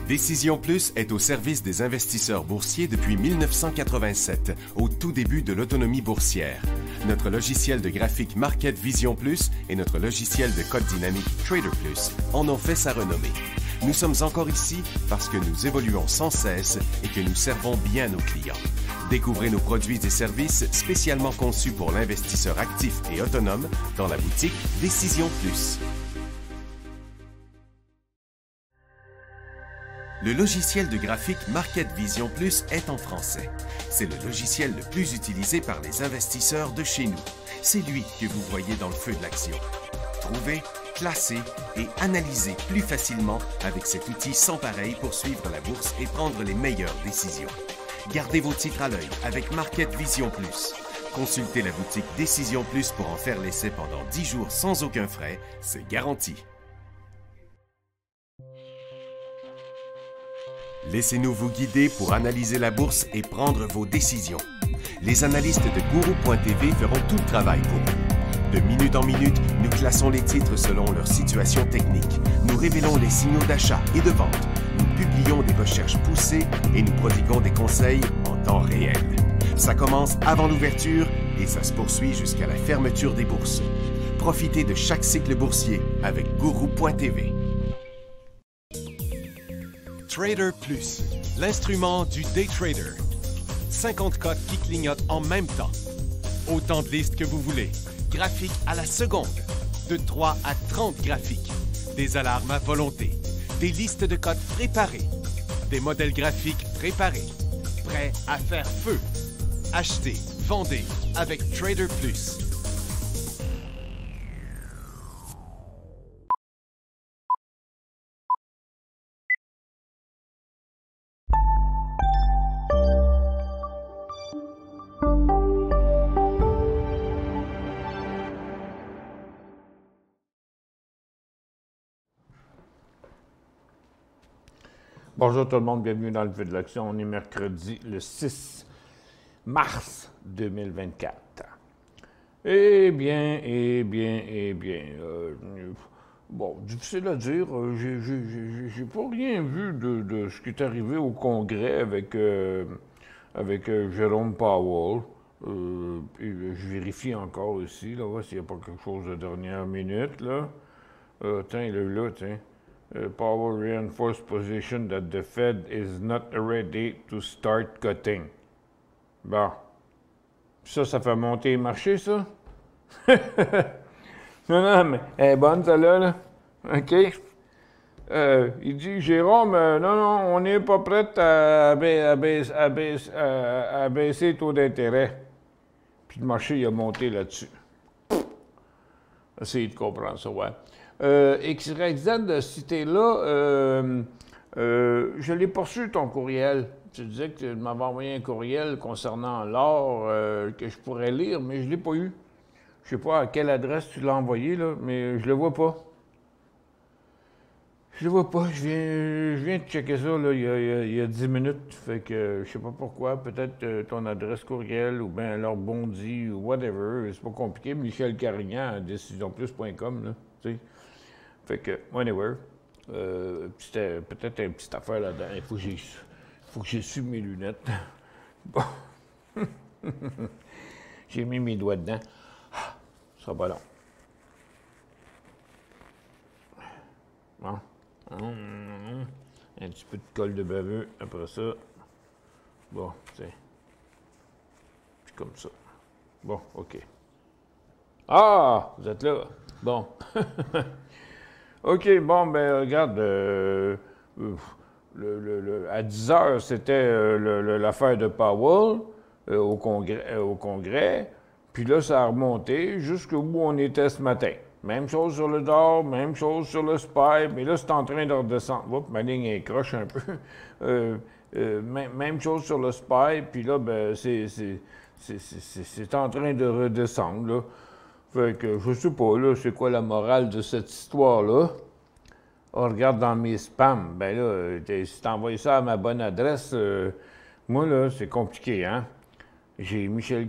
Décision Plus est au service des investisseurs boursiers depuis 1987, au tout début de l'autonomie boursière. Notre logiciel de graphique Market Vision Plus et notre logiciel de code dynamique Trader Plus en ont fait sa renommée. Nous sommes encore ici parce que nous évoluons sans cesse et que nous servons bien nos clients. Découvrez nos produits et services spécialement conçus pour l'investisseur actif et autonome dans la boutique Décision Plus. Le logiciel de graphique Market Vision Plus est en français. C'est le logiciel le plus utilisé par les investisseurs de chez nous. C'est lui que vous voyez dans le feu de l'action. Trouvez, classez et analysez plus facilement avec cet outil sans pareil pour suivre la bourse et prendre les meilleures décisions. Gardez vos titres à l'œil avec Market Vision Plus. Consultez la boutique Décision Plus pour en faire l'essai pendant 10 jours sans aucun frais, c'est garanti. Laissez-nous vous guider pour analyser la bourse et prendre vos décisions. Les analystes de Guru.tv feront tout le travail pour vous. De minute en minute, nous classons les titres selon leur situation technique. Nous révélons les signaux d'achat et de vente. Nous publions des recherches poussées et nous prodiguons des conseils en temps réel. Ça commence avant l'ouverture et ça se poursuit jusqu'à la fermeture des bourses. Profitez de chaque cycle boursier avec Guru.tv. Trader Plus, l'instrument du day trader. 50 cotes qui clignotent en même temps. Autant de listes que vous voulez. Graphiques à la seconde. De 3 à 30 graphiques. Des alarmes à volonté. Des listes de cotes préparées. Des modèles graphiques préparés. Prêts à faire feu. Achetez, vendez avec Trader Plus. Bonjour tout le monde, bienvenue dans le Feu de l'action. On est mercredi le 6 mars 2024. Eh bien. Bon, difficile à dire. J'ai pas rien vu de ce qui est arrivé au Congrès avec Jérôme Powell. Je vérifie encore ici, là, s'il n'y a pas quelque chose de dernière minute, là. Tiens, il est là, tiens. Powell reinforced position that the Fed is not ready to start cutting. Bon. Ça fait monter les marchés, ça? non, mais elle est bonne, celle-là, là. OK? Il dit, Jérôme, non, on n'est pas prêt à baisser le taux d'intérêt. Puis le marché, il a monté là-dessus. Essayez de comprendre ça, ouais. XYZ, si t'es là, je l'ai pas reçu ton courriel. Tu disais que tu m'avais envoyé un courriel concernant l'or que je pourrais lire, mais je l'ai pas eu. Je sais pas à quelle adresse tu l'as envoyé, là, mais je le vois pas. Je le vois pas. Je viens de checker ça là, il y a 10 minutes. Fait que je sais pas pourquoi. Peut-être ton adresse courriel ou bien leur bondi ou whatever. C'est pas compliqué. Michel Carignan à décisionplus.com, là, tu sais. Fait que, whatever. C'était peut-être une petite affaire là-dedans. Il faut que j'essuie mes lunettes. Bon. J'ai mis mes doigts dedans. Ça sera pas long. Bon. Un petit peu de colle de baveux après ça. Bon, tiens. Puis comme ça. Bon, OK. Ah! Vous êtes là. Bon. OK, bon, ben regarde, à 10 heures, c'était l'affaire de Powell au Congrès, puis là, ça a remonté jusqu'où on était ce matin. Même chose sur le dollar, même chose sur le SPY, mais là, c'est en train de redescendre. Oups, ma ligne est croche un peu. Même chose sur le SPY, puis là, ben, c'est en train de redescendre, là. Fait que je sais pas, là, c'est quoi la morale de cette histoire-là. On regarde dans mes spams. Ben là, si t'envoies ça à ma bonne adresse, moi, là, c'est compliqué, hein? J'ai Michel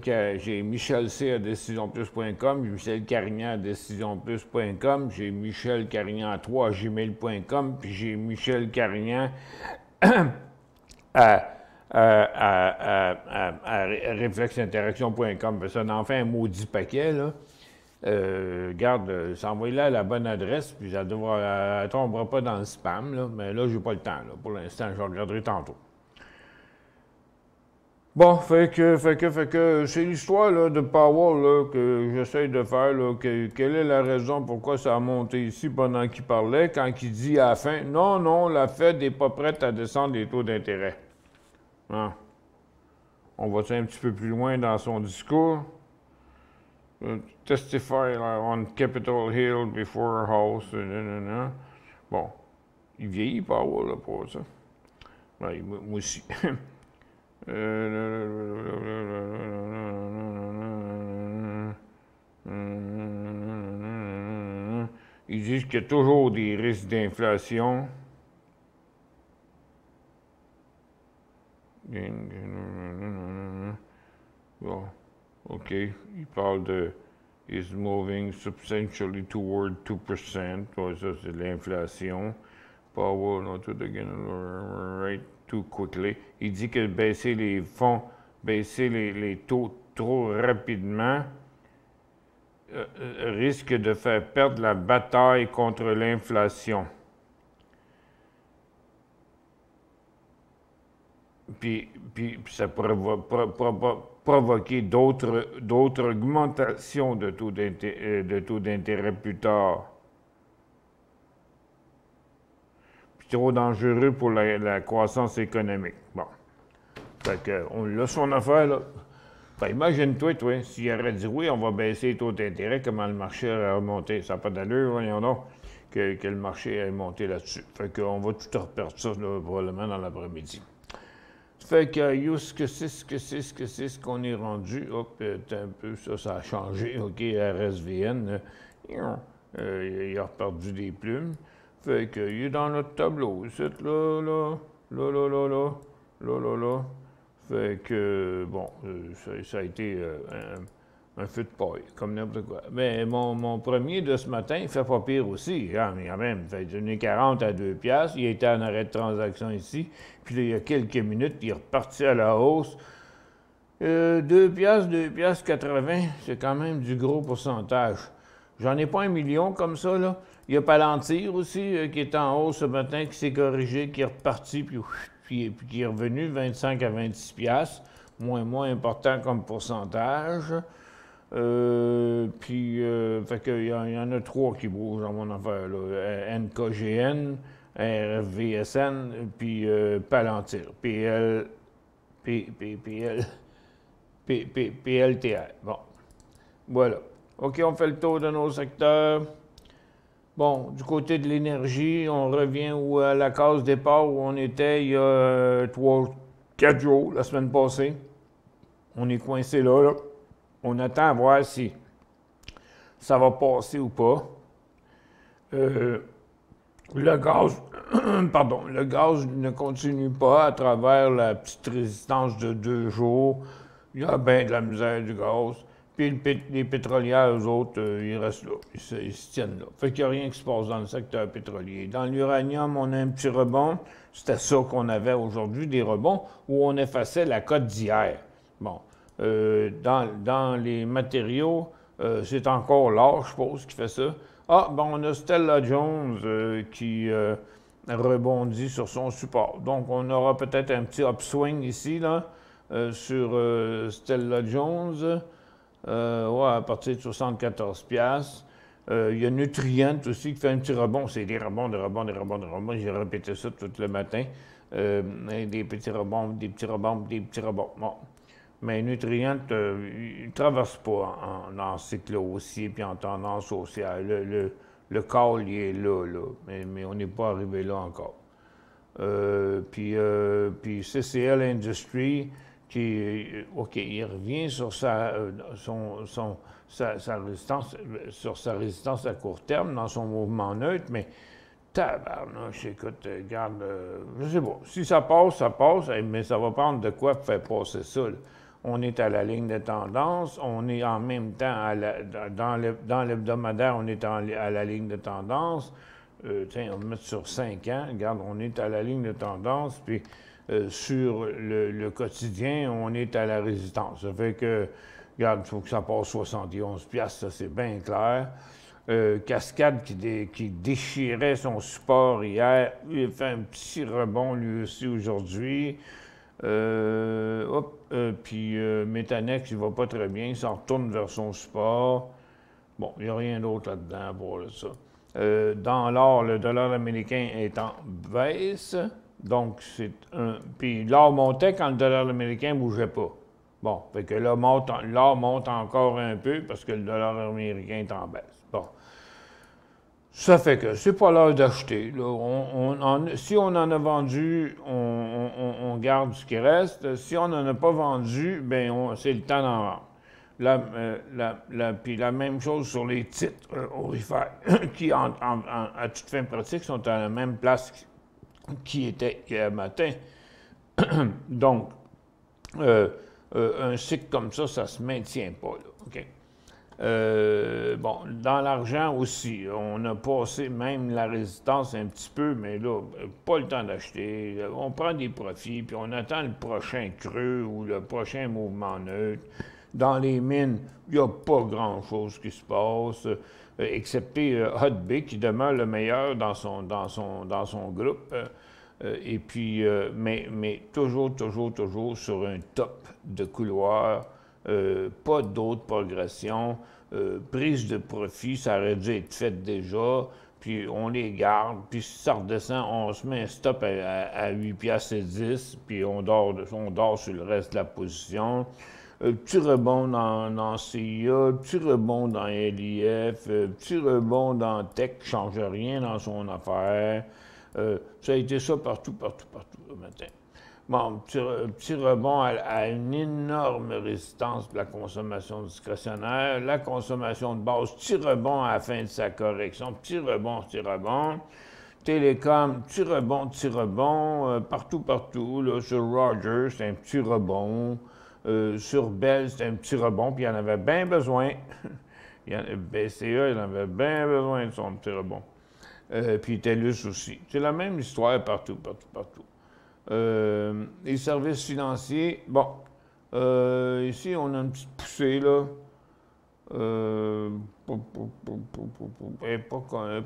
C à décisionplus.com, j'ai Michel Carignan à décisionplus.com, j'ai Michel Carignan 3 à gmail.com, puis j'ai Michel Carignan à réflexinteraction.com. Ça en fait un maudit paquet, là. Regarde, s'envoie-la à la bonne adresse, puis elle ne tombera pas dans le spam, là. Mais là, j'ai pas le temps, là. Pour l'instant, je regarderai tantôt. Bon, fait que c'est l'histoire là, de Powell là, que j'essaie de faire. Là, quelle est la raison pourquoi ça a monté ici pendant qu'il parlait, quand il dit à la fin, non, la Fed n'est pas prête à descendre les taux d'intérêt. Hein? On va-tu un petit peu plus loin dans son discours? Testify on Capitol Hill before House. Bon, il vieillit Powell là, pour ça. Ouais, moi aussi. Ils disent qu'il y a toujours des risques d'inflation. Bon, OK. Il parle de is moving substantially toward 2%. Ouais, ça, c'est de l'inflation. Powell, not to again, right too quickly. Il dit que baisser les fonds, baisser les taux trop rapidement risque de faire perdre la bataille contre l'inflation. Puis ça pourrait provoquer d'autres augmentations de taux d'intérêt plus tard. Puis trop dangereux pour la croissance économique. Bon. Fait que, on l'a son affaire, là. Fait, imagine-toi, s'il aurait dit oui, on va baisser les taux d'intérêt, comment le marché aurait remonté. Ça n'a pas d'allure, voyons donc, que le marché ait monté là-dessus. Fait qu'on va tout reperdre ça, là, probablement dans l'après-midi. Fait que, qu'est-ce qu'on est rendu? Hop, un peu, ça a changé. OK, RSVN, il a reperdu des plumes. Fait que, il est dans notre tableau. C'est là. Fait que, bon, ça a été un feu de paille, comme n'importe quoi. Mais mon premier de ce matin, il fait pas pire aussi, hein, mais quand même, il fait du 1,40 à 2 piastres. Il était en arrêt de transaction ici. Puis là, il y a quelques minutes, il est reparti à la hausse. 2 piastres 80, c'est quand même du gros pourcentage. J'en ai pas 1 million comme ça, là. Il y a Palantir aussi, qui est en hausse ce matin, qui s'est corrigé, qui est reparti, puis qui est revenu 25 à 26 piastres, moins important comme pourcentage. Fait qu'il y en a 3 qui bougent dans mon affaire, là. NKGN, RFVSN, puis Palantir. PLTR. Bon. Voilà. OK, on fait le tour de nos secteurs. Bon, du côté de l'énergie, on revient à la case départ où on était il y a 3-4 jours, la semaine passée. On est coincé là. On attend à voir si ça va passer ou pas. Le gaz, le gaz ne continue pas à travers la petite résistance de 2 jours. Il y a bien de la misère du gaz. Puis les pétrolières, eux autres, ils restent là. Ils se tiennent là. Fait qu'il n'y a rien qui se passe dans le secteur pétrolier. Dans l'uranium, on a un petit rebond. C'était ça qu'on avait aujourd'hui, des rebonds, où on effaçait la cote d'hier. Bon. Dans les matériaux, c'est encore l'or, je suppose, qui fait ça. Ah, bon, on a Stella Jones qui rebondit sur son support. Donc, on aura peut-être un petit upswing ici, là, sur Stella Jones. À partir de 74 piastres. Il y a Nutrient aussi qui fait un petit rebond. C'est des rebonds. J'ai répété ça tout le matin. Des petits rebonds. Bon. Mais Nutrient, il ne traverse pas en cycle haussier puis en tendance haussière. Le call, il est là. Mais on n'est pas arrivé là encore. Puis CCL Industries, il revient sur sa résistance à court terme dans son mouvement neutre, mais tabarnouche, écoute, regarde, je sais pas. Si ça passe, mais ça va prendre de quoi faire passer ça, là. on est à la ligne de tendance, on est en même temps, dans l'hebdomadaire, on est à la ligne de tendance. Tiens, on va mettre sur 5 ans, regarde, on est à la ligne de tendance, puis sur le quotidien, on est à la résistance. Ça fait que, regarde, il faut que ça passe 71 piastres, ça c'est bien clair. Cascade qui déchirait son support hier, il a fait un petit rebond lui aussi aujourd'hui. Puis Metanex, il va pas très bien, il s'en retourne vers son support. Bon, il n'y a rien d'autre là-dedans pour ça. Dans l'or, le dollar américain est en baisse, donc c'est un... Puis l'or montait quand le dollar américain ne bougeait pas. Bon, fait que l'or monte encore un peu parce que le dollar américain est en baisse. Bon. Ça fait que c'est pas l'heure d'acheter. Si on en a vendu, on garde ce qui reste. Si on n'en a pas vendu, bien, c'est le temps d'en vendre. Puis la même chose sur les titres aurifères, qui, à toute fin pratique, sont à la même place qu'ils étaient hier matin. Donc, un cycle comme ça ne se maintient pas. Là, OK? Bon, dans l'argent aussi, on a passé même la résistance un petit peu, mais là, pas le temps d'acheter. On prend des profits, puis on attend le prochain creux ou le prochain mouvement neutre. Dans les mines, il n'y a pas grand-chose qui se passe, excepté Hudbay, qui demeure le meilleur dans son groupe. Et puis, mais toujours sur un top de couloir. Pas d'autres progressions, prise de profit, ça aurait dû être fait déjà, puis on les garde, puis si ça redescend, on se met un stop à 8 piastres et 10, puis on dort sur le reste de la position. Petit rebond dans CIA, petit rebond dans LIF, petit rebond dans Tech, qui ne change rien dans son affaire. Ça a été ça partout le matin. Bon, petit rebond à une énorme résistance pour la consommation discrétionnaire. La consommation de base, petit rebond à la fin de sa correction. Petit rebond. Télécom, petit rebond. Partout. Là, sur Rogers, c'est un petit rebond. Sur Bell, c'est un petit rebond. Puis il en avait bien besoin. BCA, il en avait bien besoin de son petit rebond. Puis TELUS aussi. C'est la même histoire partout. Les services financiers, bon, ici, on a une petite poussée, là.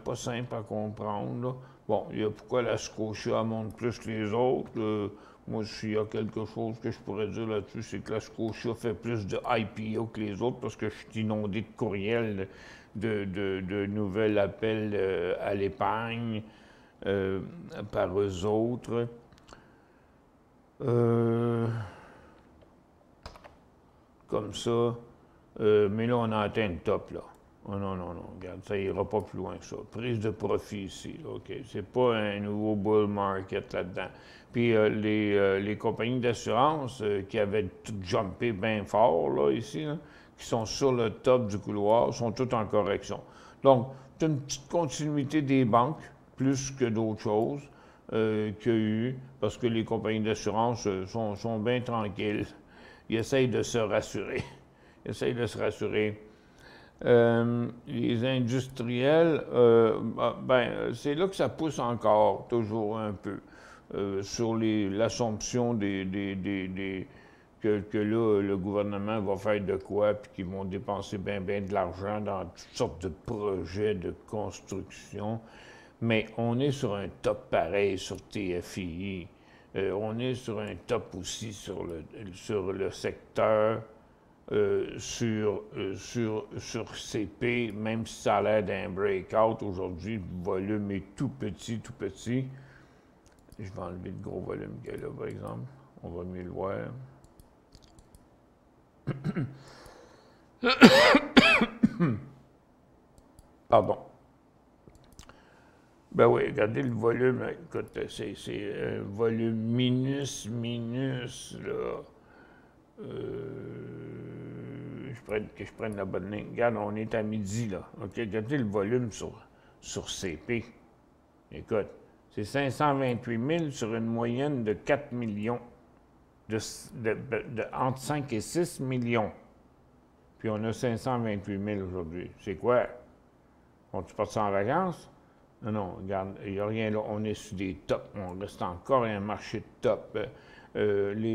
Pas simple à comprendre, là. Bon, il y a pourquoi la Scotia monte plus que les autres. Moi, s'il y a quelque chose que je pourrais dire là-dessus, c'est que la Scotia fait plus de IPO que les autres parce que je suis inondé de courriels, de nouveaux appels à l'épargne par eux autres. Comme ça. Mais là, on a atteint le top, là. Oh, non, regarde, ça ira pas plus loin que ça. Prise de profit ici, là, OK? C'est pas un nouveau bull market là-dedans. Puis les compagnies d'assurance qui avaient tout jumpé bien fort, là, ici, là, qui sont sur le top du couloir, sont toutes en correction. Donc, c'est une petite continuité des banques, plus que d'autres choses. Qu'il y a eu, parce que les compagnies d'assurance sont bien tranquilles. Ils essayent de se rassurer. Les industriels, c'est là que ça pousse encore, toujours un peu, sur l'assomption que là, le gouvernement va faire de quoi, puis qu'ils vont dépenser bien de l'argent dans toutes sortes de projets de construction. Mais on est sur un top pareil sur TFI. On est sur un top aussi sur le secteur, sur CP, même si ça a l'air d'un breakout aujourd'hui, le volume est tout petit. Je vais enlever le gros volume qu'il y a là, par exemple. On va mieux le voir. Pardon. Ben oui, regardez le volume. Écoute, c'est un volume minus, là. Que je prenne la bonne ligne. Regarde, on est à midi, là. OK, regardez le volume sur CP. Écoute, c'est 528 000 sur une moyenne de 4 millions. entre 5 et 6 millions. Puis on a 528 000 aujourd'hui. C'est quoi? On-tu parti en vacances? Non, non, regarde, il n'y a rien là. On est sur des tops. On reste encore un marché de top. Les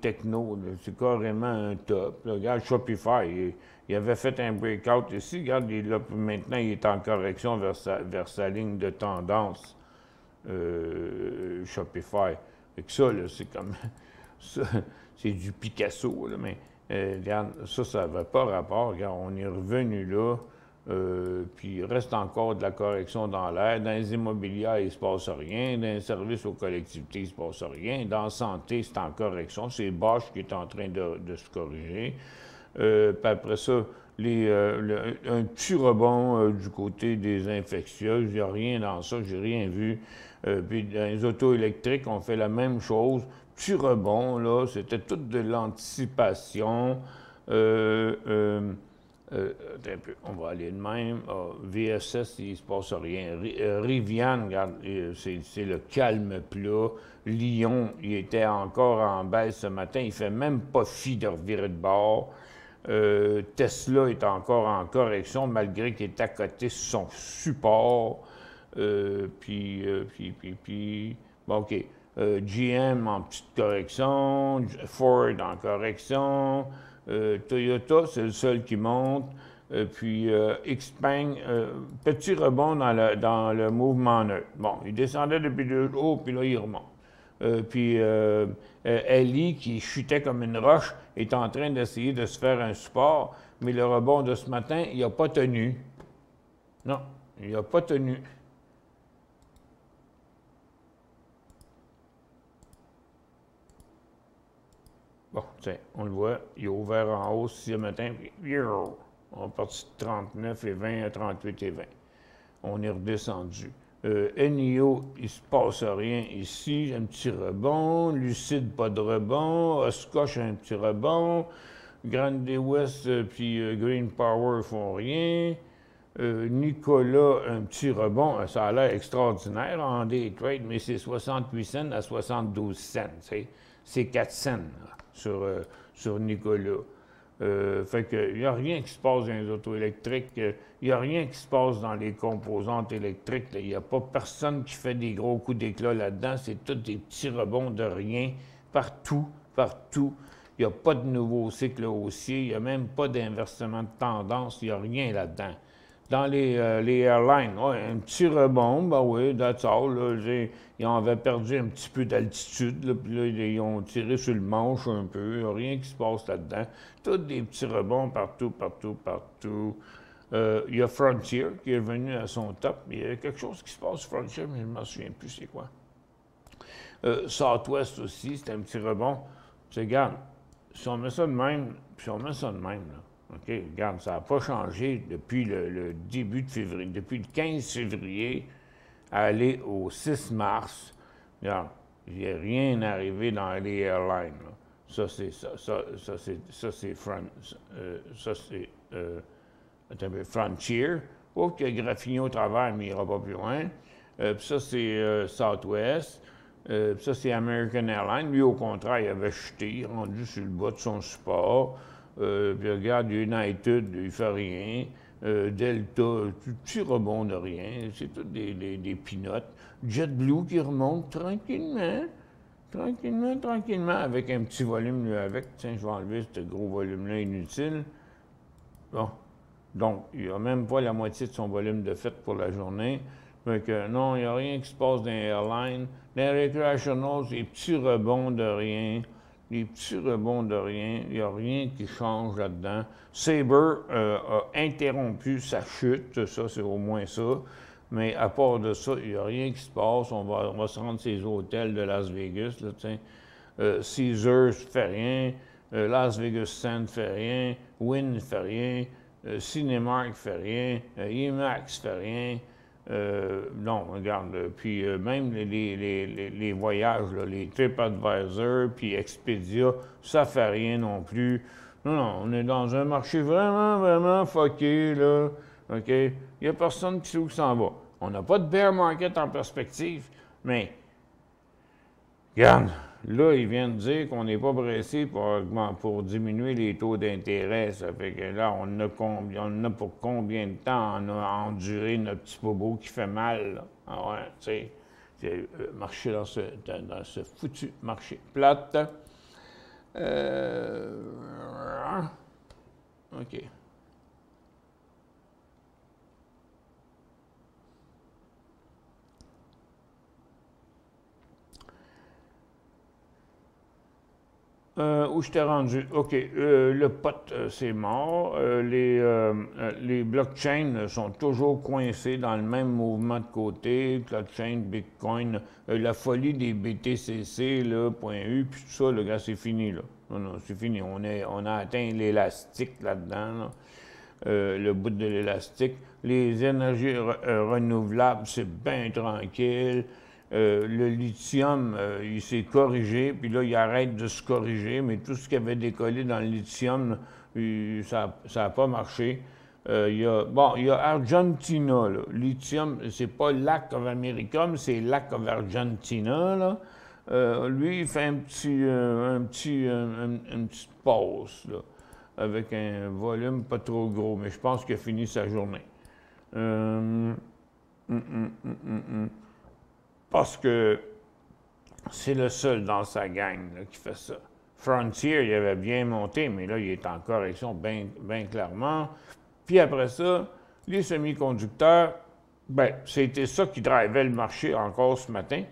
technos, c'est carrément un top. Là, regarde, Shopify, il avait fait un breakout ici. Regarde, maintenant, il est en correction vers sa ligne de tendance. Shopify. Fait que ça, là, c'est comme... c'est du Picasso, là, mais regarde, ça n'avait pas rapport. Regarde, on est revenu là. Puis il reste encore de la correction dans l'air. Dans les immobiliers, il ne se passe rien. Dans les services aux collectivités, il ne se passe rien. Dans la santé, c'est en correction. C'est Bosch qui est en train de se corriger. Puis après ça, un petit rebond du côté des infectieuses. Il n'y a rien dans ça, j'ai rien vu. Puis dans les autos électriques, on fait la même chose. Petit rebond, là, c'était toute de l'anticipation. Un peu, on va aller de même. VSS, il ne se passe rien. Rivian, regarde, c'est le calme plat. Lyon, il était encore en baisse ce matin. Il ne fait même pas fi de revirer de bord. Tesla est encore en correction, malgré qu'il est à côté sur son support. Bon, OK. GM en petite correction. Ford en correction. Toyota, c'est le seul qui monte. Puis Xpeng, petit rebond dans le mouvement neutre. Bon, il descendait depuis 2 jours, puis là, il remonte. Puis Ellie, qui chutait comme une roche, est en train d'essayer de se faire un support, mais le rebond de ce matin, il n'a pas tenu. Non, il n'a pas tenu. Bon, tiens, on le voit, il est ouvert en hausse ce matin, puis on est parti de 39 et 20 à 38 et 20. On est redescendu. NIO, il ne se passe rien ici, un petit rebond. Lucide, pas de rebond. Oscoche, un petit rebond. Grande West puis Green Power font rien. Nicolas, un petit rebond. Ça a l'air extraordinaire en day trade, mais c'est 68 cents à 72 cents. C'est 4 cents là, sur Nicolas. Fait qu'il n'y a rien qui se passe dans les autos électriques, il n'y a rien qui se passe dans les composantes électriques. Il n'y a pas personne qui fait des gros coups d'éclat là-dedans. C'est tous des petits rebonds de rien, partout, partout. Il n'y a pas de nouveau cycle haussier, il n'y a même pas d'inversement de tendance, il n'y a rien là-dedans. Dans les airlines, ouais, un petit rebond, ben oui, that's all. Là, ils avaient perdu un petit peu d'altitude, puis là, ils ont tiré sur le manche un peu. Il n'y a rien qui se passe là-dedans. Tous des petits rebonds partout, partout, partout. Il y a Frontier qui est revenu à son top. Il y a quelque chose qui se passe sur Frontier, mais je ne m'en souviens plus c'est quoi. Southwest aussi, c'est un petit rebond. Tu regarde, si on met ça de même, puis on met ça de même, là. OK, regarde, ça n'a pas changé depuis le début de février, depuis le 15 février à aller au 6 mars. Regarde, il n'y a rien arrivé dans les airlines. Là. Ça, c'est Frontier. Oh, qu'il y a Graffignot au travers, mais il n'ira pas plus loin. Puis ça, c'est Southwest. Ça, c'est American Airlines. Lui, au contraire, il avait chuté, rendu sur le bas de son support. Puis regarde, United, il ne fait rien. Delta, petit rebond de rien. C'est tout des pinottes. JetBlue qui remonte tranquillement. Tranquillement, avec un petit volume, lui, avec. Tiens, je vais enlever ce gros volume-là inutile. Bon. Donc, il n'y a même pas la moitié de son volume de fait pour la journée. Donc, non, il n'y a rien qui se passe dans les airlines. Dans les recreationals, des petits rebonds de rien. Des petits rebonds de rien, il n'y a rien qui change là-dedans. Sabre a interrompu sa chute, ça c'est au moins ça. Mais à part de ça, il n'y a rien qui se passe. On va se rendre ces hôtels de Las Vegas. Là, Caesars ne fait rien. Las Vegas Sands ne fait rien. Wynn ne fait rien. Cinemark ne fait rien. IMAX ne fait rien. Non, regarde, puis même les voyages, là, les TripAdvisor, puis Expedia, ça fait rien non plus. Non, on est dans un marché vraiment fucké, là, OK? Il n'y a personne qui sait où s'en va. On n'a pas de bear market en perspective, mais, regarde, là, ils viennent dire qu'on n'est pas pressé pour diminuer les taux d'intérêt. Ça fait que là, on a pour combien de temps on a enduré notre petit bobo qui fait mal, là? Ah ouais, tu sais, marcher dans ce foutu marché plate. OK. Où je t'ai rendu? OK. Le pot, c'est mort. Les blockchains sont toujours coincés dans le même mouvement de côté. Blockchain, Bitcoin, la folie des BTCC, là, .u, puis tout ça, le gars, c'est fini, là. Non, c'est fini. On a atteint l'élastique là-dedans, là. Le bout de l'élastique. Les énergies renouvelables, c'est bien tranquille. Le lithium, il s'est corrigé, puis là, il arrête de se corriger, mais tout ce qui avait décollé dans le lithium, ça n'a pas marché. Il y a Argentina, là. Lithium, c'est pas Lac of America, c'est Lac of Argentina, là. Lui, il fait une petite pause, là, avec un volume pas trop gros, mais je pense qu'il a fini sa journée. Parce que c'est le seul dans sa gang là, qui fait ça. Frontier, il avait bien monté, mais là, il est en correction bien clairement. Puis après ça, les semi-conducteurs, ben, c'était ça qui drivait le marché encore ce matin.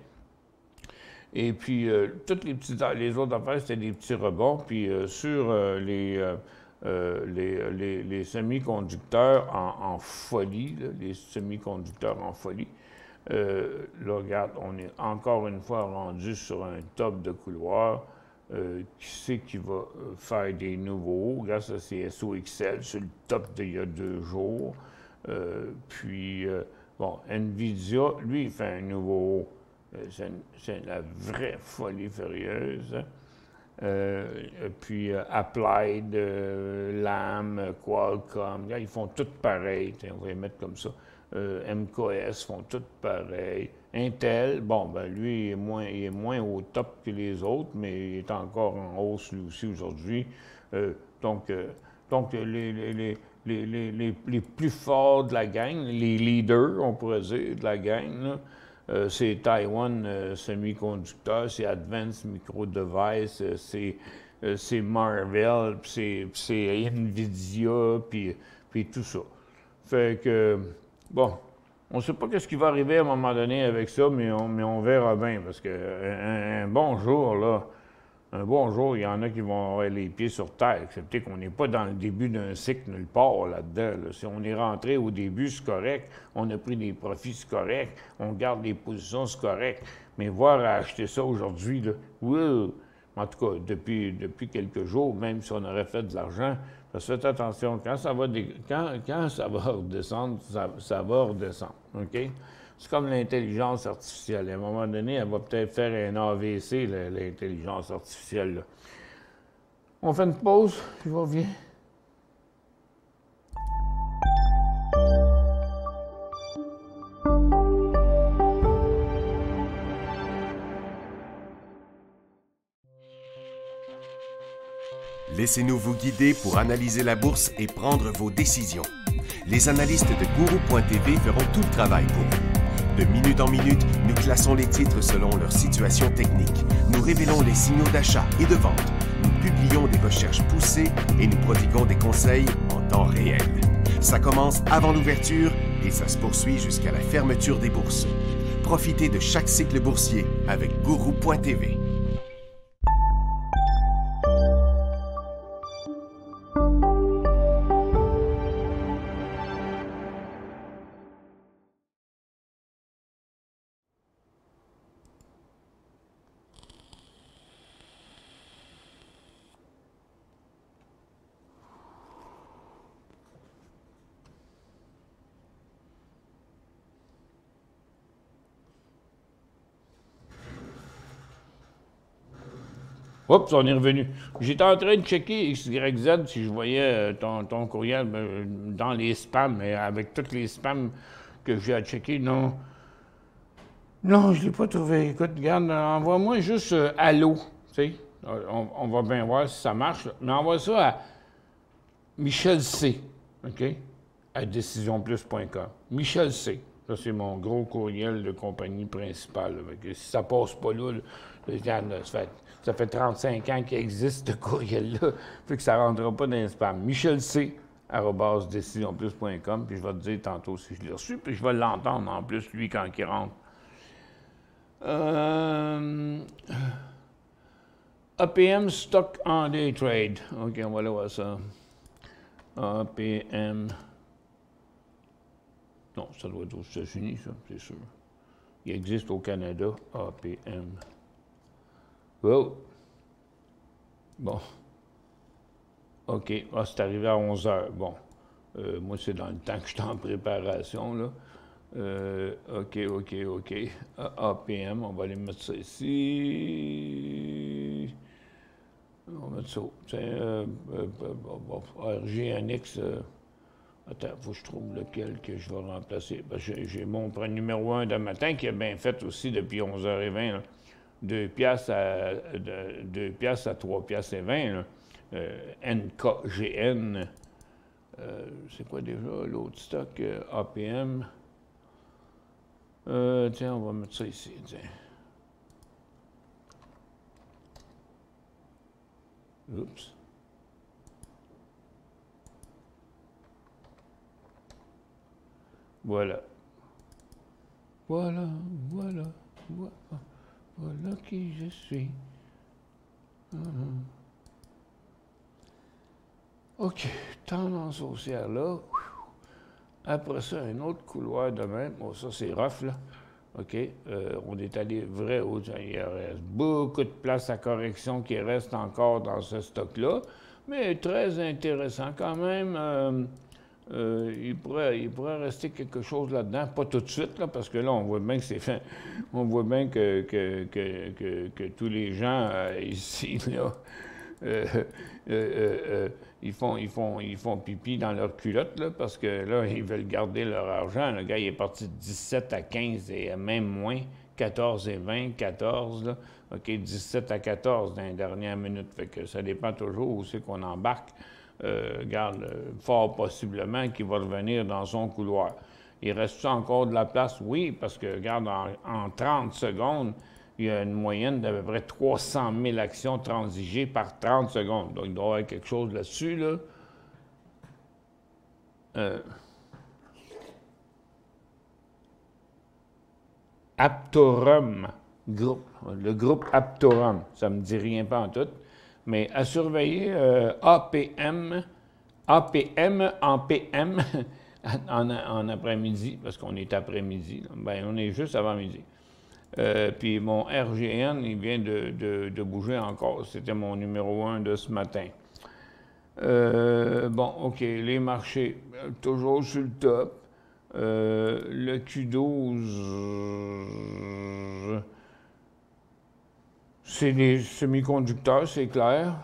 Et puis, toutes les autres affaires, c'était des petits rebonds. Puis sur les semi-conducteurs en folie, là, les semi-conducteurs en folie, là, regarde, on est encore une fois rendu sur un top de couloir. Qui sait qui va faire des nouveaux hauts? Regarde, ça, c'est SOXL sur le top d'il y a 2 jours. Bon, NVIDIA, lui, il fait un nouveau haut. C'est la vraie folie furieuse. Applied, Lam, Qualcomm, là, ils font tout pareil. On va les mettre comme ça. MKS font tout pareil. Intel, bon, ben lui, il est moins au top que les autres, mais il est encore en hausse lui aussi aujourd'hui. Donc les plus forts de la gang, les leaders, on pourrait dire, de la gang, c'est Taiwan Semiconductor, c'est Advanced Micro Device, c'est Marvell, puis c'est NVIDIA, puis tout ça. Fait que, bon, on ne sait pas ce qui va arriver à un moment donné avec ça, mais on verra bien, parce qu'un bon jour, là, il y en a qui vont avoir les pieds sur terre, excepté qu'on n'est pas dans le début d'un cycle nulle part là-dedans. Là. Si on est rentré au début, c'est correct, on a pris des profits, c'est correct, on garde des positions, c'est correct, mais voir à acheter ça aujourd'hui, là, oui, en tout cas, depuis quelques jours, même si on aurait fait de l'argent, faites attention, quand ça va redescendre, ça va redescendre, OK? C'est comme l'intelligence artificielle. À un moment donné, elle va peut-être faire un AVC, l'intelligence artificielle. Là. On fait une pause, je reviens. Laissez-nous vous guider pour analyser la bourse et prendre vos décisions. Les analystes de Gourou.tv feront tout le travail pour vous. De minute en minute, nous classons les titres selon leur situation technique. Nous révélons les signaux d'achat et de vente. Nous publions des recherches poussées et nous prodiguons des conseils en temps réel. Ça commence avant l'ouverture et ça se poursuit jusqu'à la fermeture des bourses. Profitez de chaque cycle boursier avec Gourou.tv. Oups, on est revenu. J'étais en train de checker XYZ si je voyais ton courriel dans les spams, mais avec tous les spams que j'ai à checker, non. Non, je ne l'ai pas trouvé. Écoute, regarde, envoie-moi juste allô, tu sais. On va bien voir si ça marche. Mais envoie ça à Michel C, OK? À décisionplus.com. Michel C. Ça, c'est mon gros courriel de compagnie principale. Si ça passe pas là, ça fait 35 ans qu'il existe ce courriel-là. Fait que ça ne rentrera pas dans les spams. Michel C. @décisionplus.com, puis je vais te dire tantôt si je l'ai reçu, puis je vais l'entendre en plus, lui, quand il rentre. APM Stock on Day Trade. OK, on va aller voir ça. APM. Non, ça doit être aux États-Unis, ça, c'est sûr. Il existe au Canada, APM. Oh. Bon. OK. Ah, c'est arrivé à 11 h. Bon. Moi, c'est dans le temps que je suis en préparation, là. OK. APM, on va aller mettre ça ici. On va mettre ça. RGNX. Attends, il faut que je trouve lequel que je vais remplacer. J'ai mon numéro 1 de matin qui a bien fait aussi depuis 11h20. Là. 2 piastres à 3 piastres et 20. Là. NKGN. C'est quoi déjà l'autre stock? APM. Tiens, on va mettre ça ici. Tiens. Oups. Voilà. Voilà qui je suis. OK, tendance haussière là. Après ça, un autre couloir de même. Bon, ça, c'est rough, là. OK, on est allé vrai haut. Il reste beaucoup de place à correction qui reste encore dans ce stock-là, mais très intéressant quand même. Il pourrait rester quelque chose là-dedans, pas tout de suite, là, parce que là, on voit bien que c'est fait. On voit bien que tous les gens ici, là, ils font pipi dans leur culotte, là, parce que là, ils veulent garder leur argent. Le gars, il est parti de 17 à 15 et même moins, 14 et 20, 14, là. OK, 17 à 14 dans les dernières minutes. Fait que ça dépend toujours où c'est qu'on embarque. Fort possiblement qu'il va revenir dans son couloir. Il reste encore de la place? Oui, parce que, regarde, en 30 secondes, il y a une moyenne d'à peu près 300 000 actions transigées par 30 secondes. Donc, il doit y avoir quelque chose là-dessus, là. Aptorum Group. Le groupe Aptorum, ça ne me dit rien pas en tout. Mais à surveiller APM en PM en après-midi, parce qu'on est après-midi. Bien, on est juste avant midi. Puis mon RGN, il vient de bouger encore. C'était mon numéro 1 de ce matin. Bon, OK, les marchés, toujours sur le top. Le Q12, c'est des semi-conducteurs, c'est clair.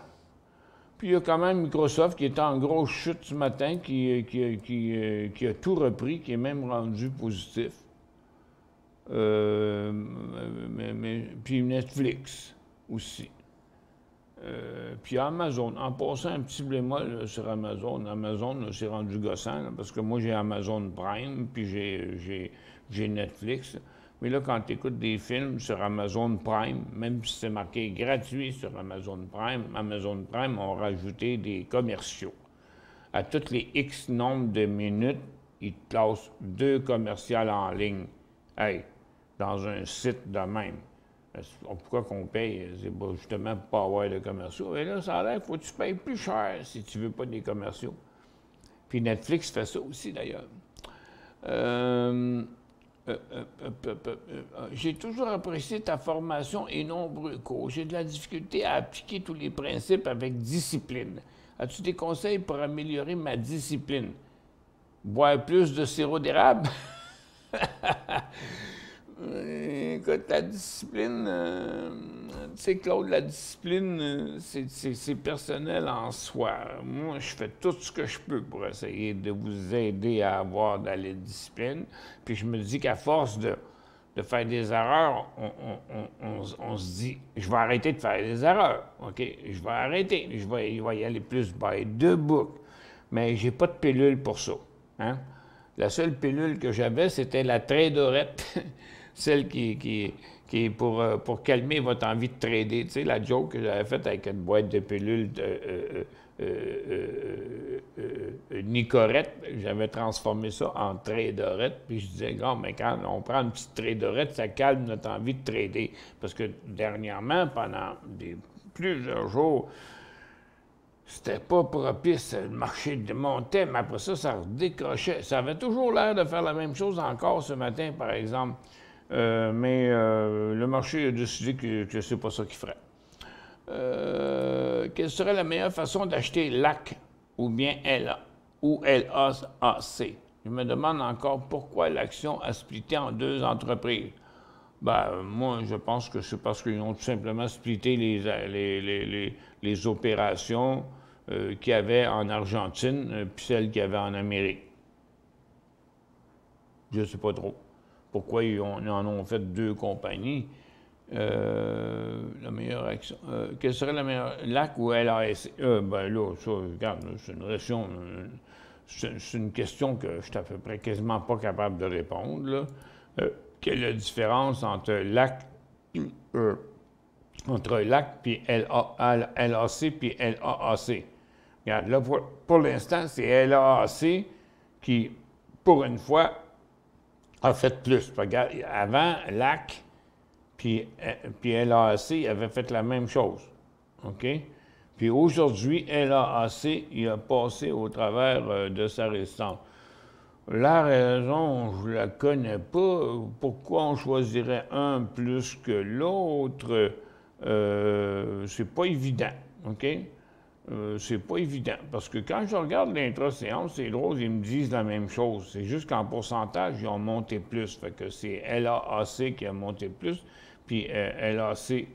Puis il y a quand même Microsoft qui était en grosse chute ce matin, qui a tout repris, qui est même rendu positif. Puis Netflix aussi. Puis Amazon, en passant un petit bémol sur Amazon, c'est rendu gossant, là, parce que moi j'ai Amazon Prime, puis j'ai Netflix. Mais là, quand tu écoutes des films sur Amazon Prime, même si c'est marqué gratuit sur Amazon Prime ont rajouté des commerciaux. À toutes les X nombres de minutes, ils te placent 2 commerciales en ligne. Hey, dans un site de même. Pourquoi qu'on paye? C'est justement pour pas avoir de commerciaux. Et là, ça a l'air qu'il faut que tu payes plus cher si tu veux pas des commerciaux. Puis Netflix fait ça aussi, d'ailleurs. J'ai toujours apprécié ta formation et nombreux cours. J'ai de la difficulté à appliquer tous les principes avec discipline. As-tu des conseils pour améliorer ma discipline? Boire plus de sirop d'érable? Écoute, la discipline, tu sais, Claude, la discipline, c'est personnel en soi. Moi, je fais tout ce que je peux pour essayer de vous aider à avoir de la discipline. Puis je me dis qu'à force de faire des erreurs, on se dit, je vais arrêter de faire des erreurs, OK? Je vais arrêter, il va y aller plus by the book. Mais j'ai pas de pilule pour ça, hein? La seule pilule que j'avais, c'était la tradorette, celle qui est pour calmer votre envie de trader. Tu sais, la joke que j'avais faite avec une boîte de pilules Nicorette, j'avais transformé ça en tradorette, puis je disais, gars, mais quand on prend une petite tradorette, ça calme notre envie de trader. Parce que dernièrement, pendant plusieurs jours, c'était pas propice, le marché montait, mais après ça, ça décrochait. Ça avait toujours l'air de faire la même chose encore ce matin, par exemple. Mais le marché a décidé que c'est pas ça qu'il ferait. Quelle serait la meilleure façon d'acheter LAC ou bien LA ou LAC? Je me demande encore pourquoi l'action a splitté en deux entreprises. Ben, moi, je pense que c'est parce qu'ils ont tout simplement splitté les opérations qu'il y avait en Argentine puis celles qu'il y avait en Amérique. Je ne sais pas trop pourquoi ils en ont fait deux compagnies. La meilleure action. Quelle serait la meilleure? LAC ou LAC? Ben là, ça, regarde, c'est une question que je suis à peu près quasiment pas capable de répondre, là. Quelle est la différence entre LAC puis LAC puis LAAC? Regarde, là, pour l'instant, c'est LAAC qui, pour une fois, a fait plus. Regarde, avant, LAC puis LAAC avait fait la même chose. OK? Puis aujourd'hui, LAAC, il a passé au travers de sa résistance. La raison, je ne la connais pas. Pourquoi on choisirait un plus que l'autre? C'est pas évident, OK? C'est pas évident. Parce que quand je regarde l'intra-séance, c'est drôle, ils me disent la même chose. C'est juste qu'en pourcentage, ils ont monté plus. Fait que c'est LAAC qui a monté plus, puis LAC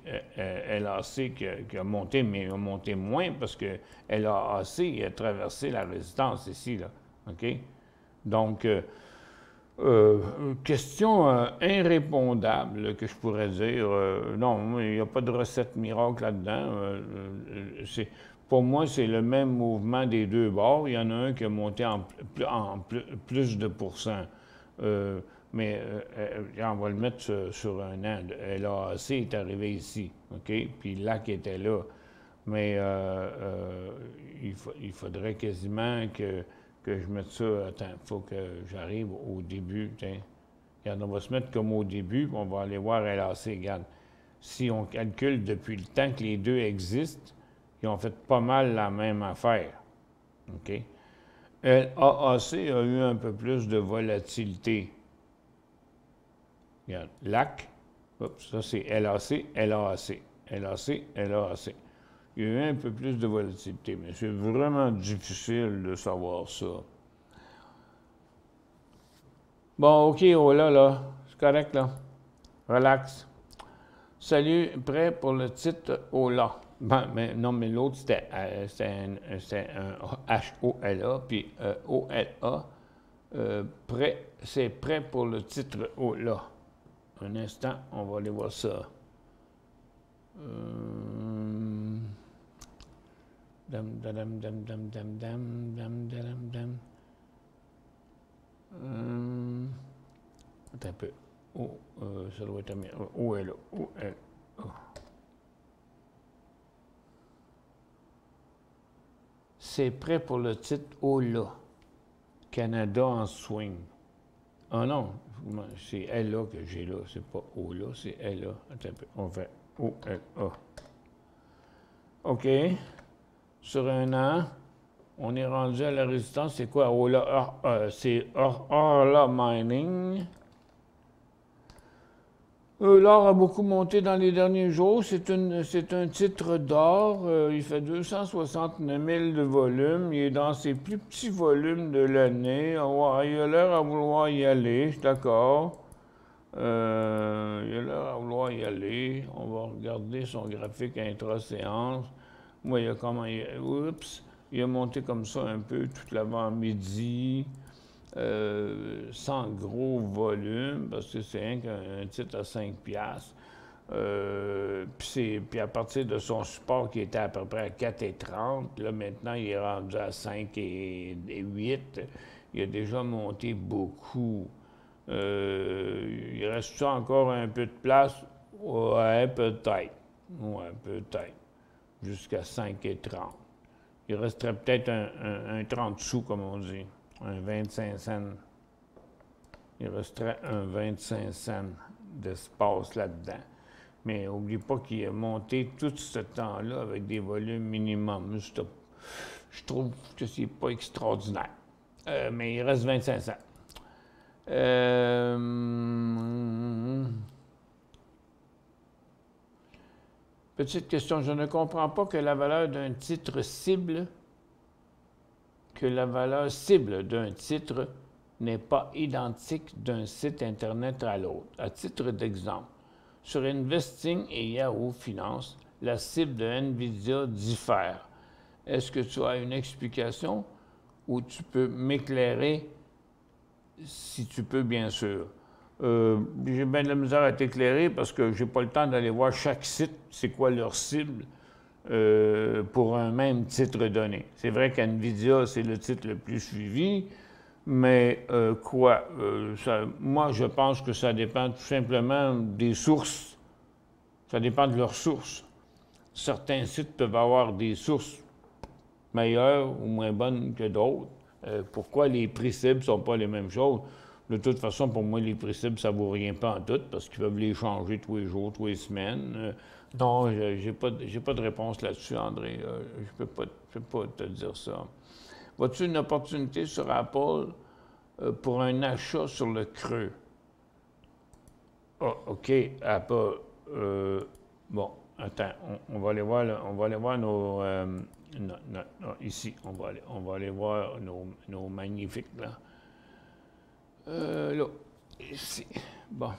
qui a monté, mais il a monté moins parce que LAAC il a traversé la résistance ici, là, OK? Donc, question irrépondable que je pourrais dire. Non, il n'y a pas de recette miracle là-dedans. Pour moi, c'est le même mouvement des deux bords. Il y en a un qui a monté en plus de pourcents. Mais on va le mettre sur un an. LAC est arrivé ici, OK? Puis LAC était là. Mais il faudrait quasiment que je mette ça. Attends, il faut que j'arrive au début. Tiens. Regarde, on va se mettre comme au début, puis on va aller voir LAC. Regarde, si on calcule depuis le temps que les deux existent, ils ont fait pas mal la même affaire. OK? LAAC a eu un peu plus de volatilité. Regarde, LAC, ça c'est LAC, LAAC, LAC, LAAC. Il y a eu un peu plus de volatilité, mais c'est vraiment difficile de savoir ça. Bon, OK, oh là, c'est correct, là. Relax. Salut, prêt pour le titre oh là. Ben, mais non, mais l'autre, c'était un H-O-L-A, puis O-L-A. C'est prêt pour le titre oh là. Un instant, on va aller voir ça. Attends un peu. Ça doit être O-L-A. O-L-A. C'est prêt pour le titre O-là. Canada en swing. Ah non, c'est L-A que j'ai là. C'est pas O-là, c'est L-A. Attends un peu. On fait O-L-A. OK. Sur un an, on est rendu à la résistance. C'est quoi? O-là? C'est Orla Mining. L'or a beaucoup monté dans les derniers jours. C'est un titre d'or. Il fait 269 000 de volume. Il est dans ses plus petits volumes de l'année. Il a l'air à vouloir y aller, je suis d'accord. Il a l'air à vouloir y aller. On va regarder son graphique intra-séance. Moi, il a monté comme ça un peu tout l'avant-midi. sans gros volume, parce que c'est un titre à 5$. Puis à partir de son support qui était à peu près à 4,30, là maintenant il est rendu à 5,8. Il a déjà monté beaucoup. Il reste encore un peu de place? Ouais, peut-être. Ouais, peut-être. Jusqu'à 5,30. Il resterait peut-être un 30 sous, comme on dit. Un 25 cents. Il resterait un 25 cents d'espace là-dedans. Mais n'oublie pas qu'il a monté tout ce temps-là avec des volumes minimum. Je trouve que c'est pas extraordinaire. Mais il reste 25 cents. Petite question, je ne comprends pas que la valeur d'un titre cible, d'un titre n'est pas identique d'un site Internet à l'autre. À titre d'exemple, sur Investing et Yahoo Finance, la cible de NVIDIA diffère. Est-ce que tu as une explication ou tu peux m'éclairer, si tu peux, bien sûr? J'ai bien de la misère à t'éclairer parce que j'ai pas le temps d'aller voir chaque site, c'est quoi leur cible pour un même titre donné. C'est vrai qu'NVIDIA, c'est le titre le plus suivi, mais moi, je pense que ça dépend tout simplement des sources. Ça dépend de leurs sources. Certains sites peuvent avoir des sources meilleures ou moins bonnes que d'autres. Pourquoi les prix cibles ne sont pas les mêmes choses? De toute façon, pour moi, les prix cibles, ça ne vaut rien pas en tout, parce qu'ils peuvent les changer tous les jours, tous les semaines. Non, j'ai pas de réponse là-dessus, André. Je peux pas te dire ça. Vois-tu une opportunité sur Apple pour un achat sur le creux? Ah, OK, Apple. Bon, attends, on va aller voir, nos... ici, on va aller voir nos magnifiques, là. Là, ici. Bon.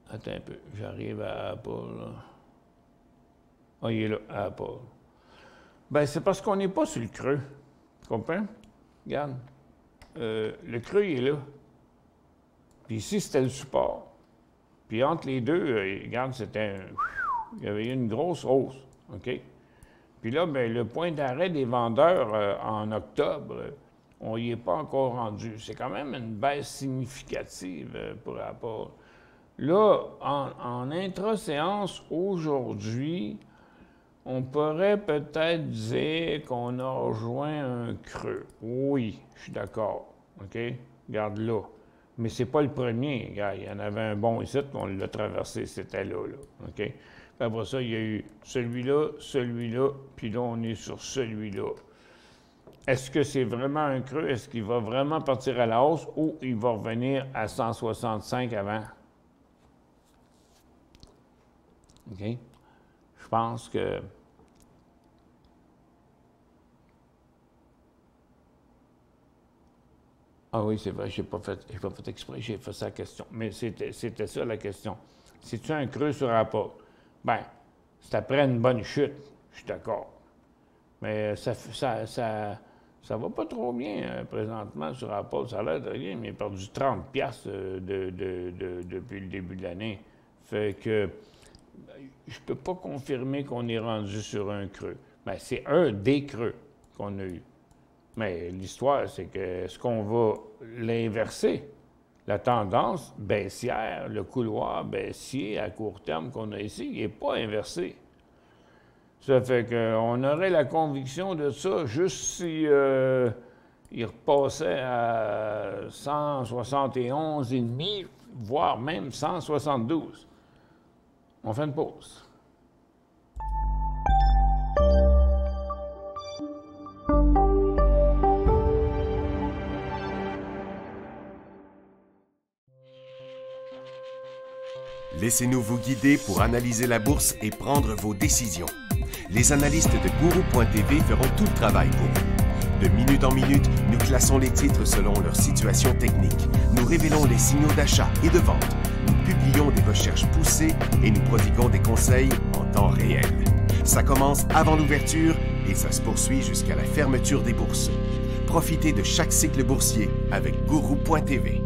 Attends un peu, j'arrive à Apple, là. Ah, il est là, Apple. Ben, c'est parce qu'on n'est pas sur le creux. Tu comprends? Regarde. Le creux, il est là. Puis ici, c'était le support. Puis entre les deux, regarde, il y avait eu une grosse hausse. OK? Puis là, bien, le point d'arrêt des vendeurs en octobre, on n'y est pas encore rendu. C'est quand même une baisse significative pour Apple. Là, en intra-séance aujourd'hui, on pourrait peut-être dire qu'on a rejoint un creux. Oui, je suis d'accord. OK? Regarde là. Mais c'est pas le premier. Regarde, il y en avait un bon ici, on l'a traversé, c'était là. OK? Puis après ça, il y a eu celui-là, puis là, on est sur celui-là. Est-ce que c'est vraiment un creux? Est-ce qu'il va vraiment partir à la hausse ou il va revenir à 165 avant? OK? Je pense que... Ah oui, c'est vrai, j'ai pas fait exprès, j'ai fait sa question. Mais c'était ça la question. C'est-tu un creux sur Apple? Bien, c'est après une bonne chute, je suis d'accord. Mais ça va pas trop bien présentement sur Apple. Ça a l'air de rien, mais il a perdu 30$ depuis le début de l'année. Fait que je peux pas confirmer qu'on est rendu sur un creux. Bien, c'est un des creux qu'on a eu. Mais l'histoire, c'est que est-ce qu'on va l'inverser? La tendance baissière, le couloir baissier à court terme qu'on a ici, il n'est pas inversé. Ça fait qu'on aurait la conviction de ça juste si il repassait à 171,5, voire même 172. On fait une pause. Laissez-nous vous guider pour analyser la bourse et prendre vos décisions. Les analystes de Guru.tv feront tout le travail pour vous. De minute en minute, nous classons les titres selon leur situation technique. Nous révélons les signaux d'achat et de vente. Nous publions des recherches poussées et nous prodiguons des conseils en temps réel. Ça commence avant l'ouverture Et ça se poursuit jusqu'à la fermeture des bourses. Profitez de chaque cycle boursier avec Gourou.tv.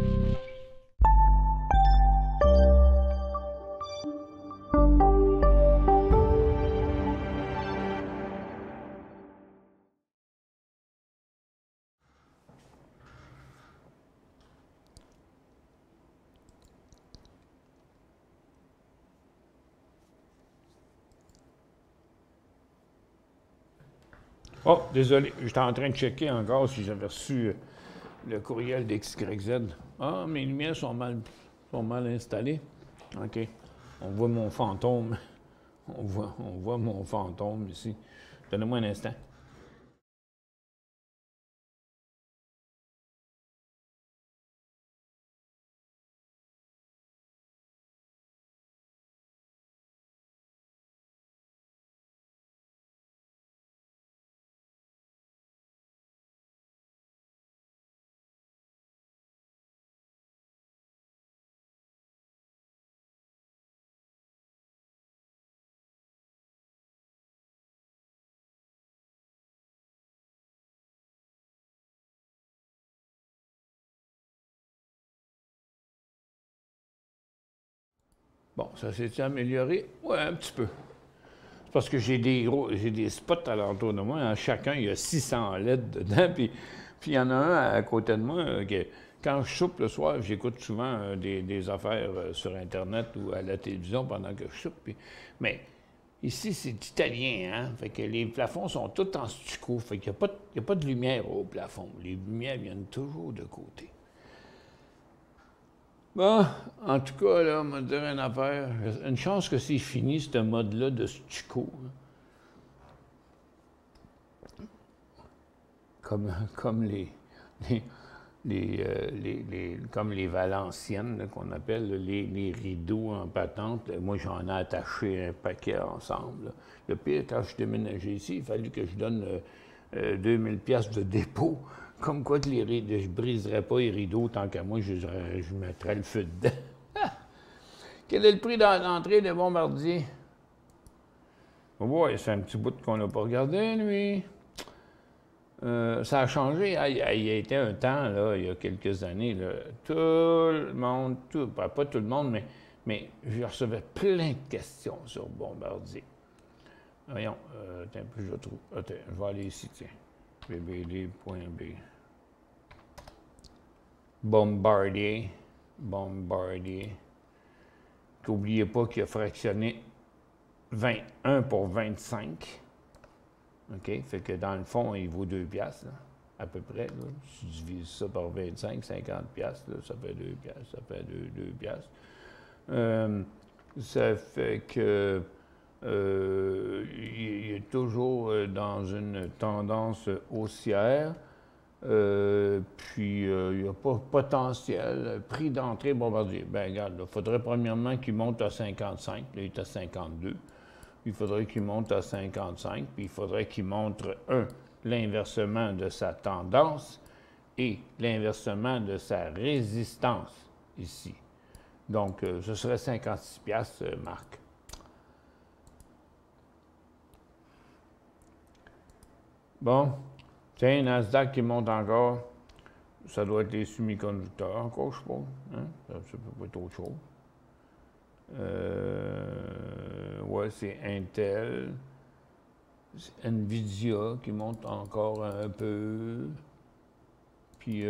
Oh, désolé, j'étais en train de checker encore si j'avais reçu le courriel d'XYZ. Ah, mes lumières sont mal installées. OK. On voit mon fantôme. On voit mon fantôme ici. Donnez-moi un instant. Bon, ça s'est amélioré? Ouais, un petit peu. C'est parce que j'ai des spots alentour de moi. Hein. Chacun, il y a 600 LED dedans. Puis il y en a un à côté de moi que, quand je soupe le soir, j'écoute souvent des affaires sur Internet ou à la télévision pendant que je soupe. Mais ici, c'est italien, hein? Fait que les plafonds sont tous en stucco. Fait qu'il n'y a pas de lumière au plafond. Les lumières viennent toujours de côté. Bon, en tout cas, là, on va dire une affaire. Une chance que c'est fini, ce mode-là de stucco. Comme comme les Valenciennes, qu'on appelle les rideaux en patente. Moi, j'en ai attaché un paquet ensemble. Là. Le pire, quand je déménageais ici, il fallait que je donne 2000 pièces de dépôt. Comme quoi que je ne briserais pas les rideaux tant qu'à moi, je mettrais le feu dedans. Quel est le prix d'entrée des Bombardier? Oh boy, c'est un petit bout qu'on n'a pas regardé, lui. Ça a changé. Il y a été un temps, là, il y a quelques années, là, tout le monde, pas tout le monde, mais je recevais plein de questions sur Bombardier. Voyons, attends un peu, je trouve. Attends, je vais aller ici, tiens. bbd.b. Bombardier. N'oubliez pas qu'il a fractionné 21 pour 25. OK? Fait que dans le fond, il vaut 2 piastres, là, à peu près. Là. Si tu divises ça par 25, 50 piastres, là, ça fait 2 piastres. Ça fait 2 piastres. Ça fait que il est toujours dans une tendance haussière. Puis, il n'y a pas potentiel. Prix d'entrée Bombardier. Bien, regarde, il faudrait premièrement qu'il monte à 55. Là, il est à 52. Il faudrait qu'il monte à 55. Puis, il faudrait qu'il montre, l'inversement de sa tendance et l'inversement de sa résistance ici. Donc, ce serait 56 piastres, Marc. Bon. Tiens, Nasdaq qui monte encore, ça doit être les semi-conducteurs encore, je suppose. Hein? Ça peut pas être autre chose. Ouais, c'est Intel. C'est Nvidia qui monte encore un peu. Puis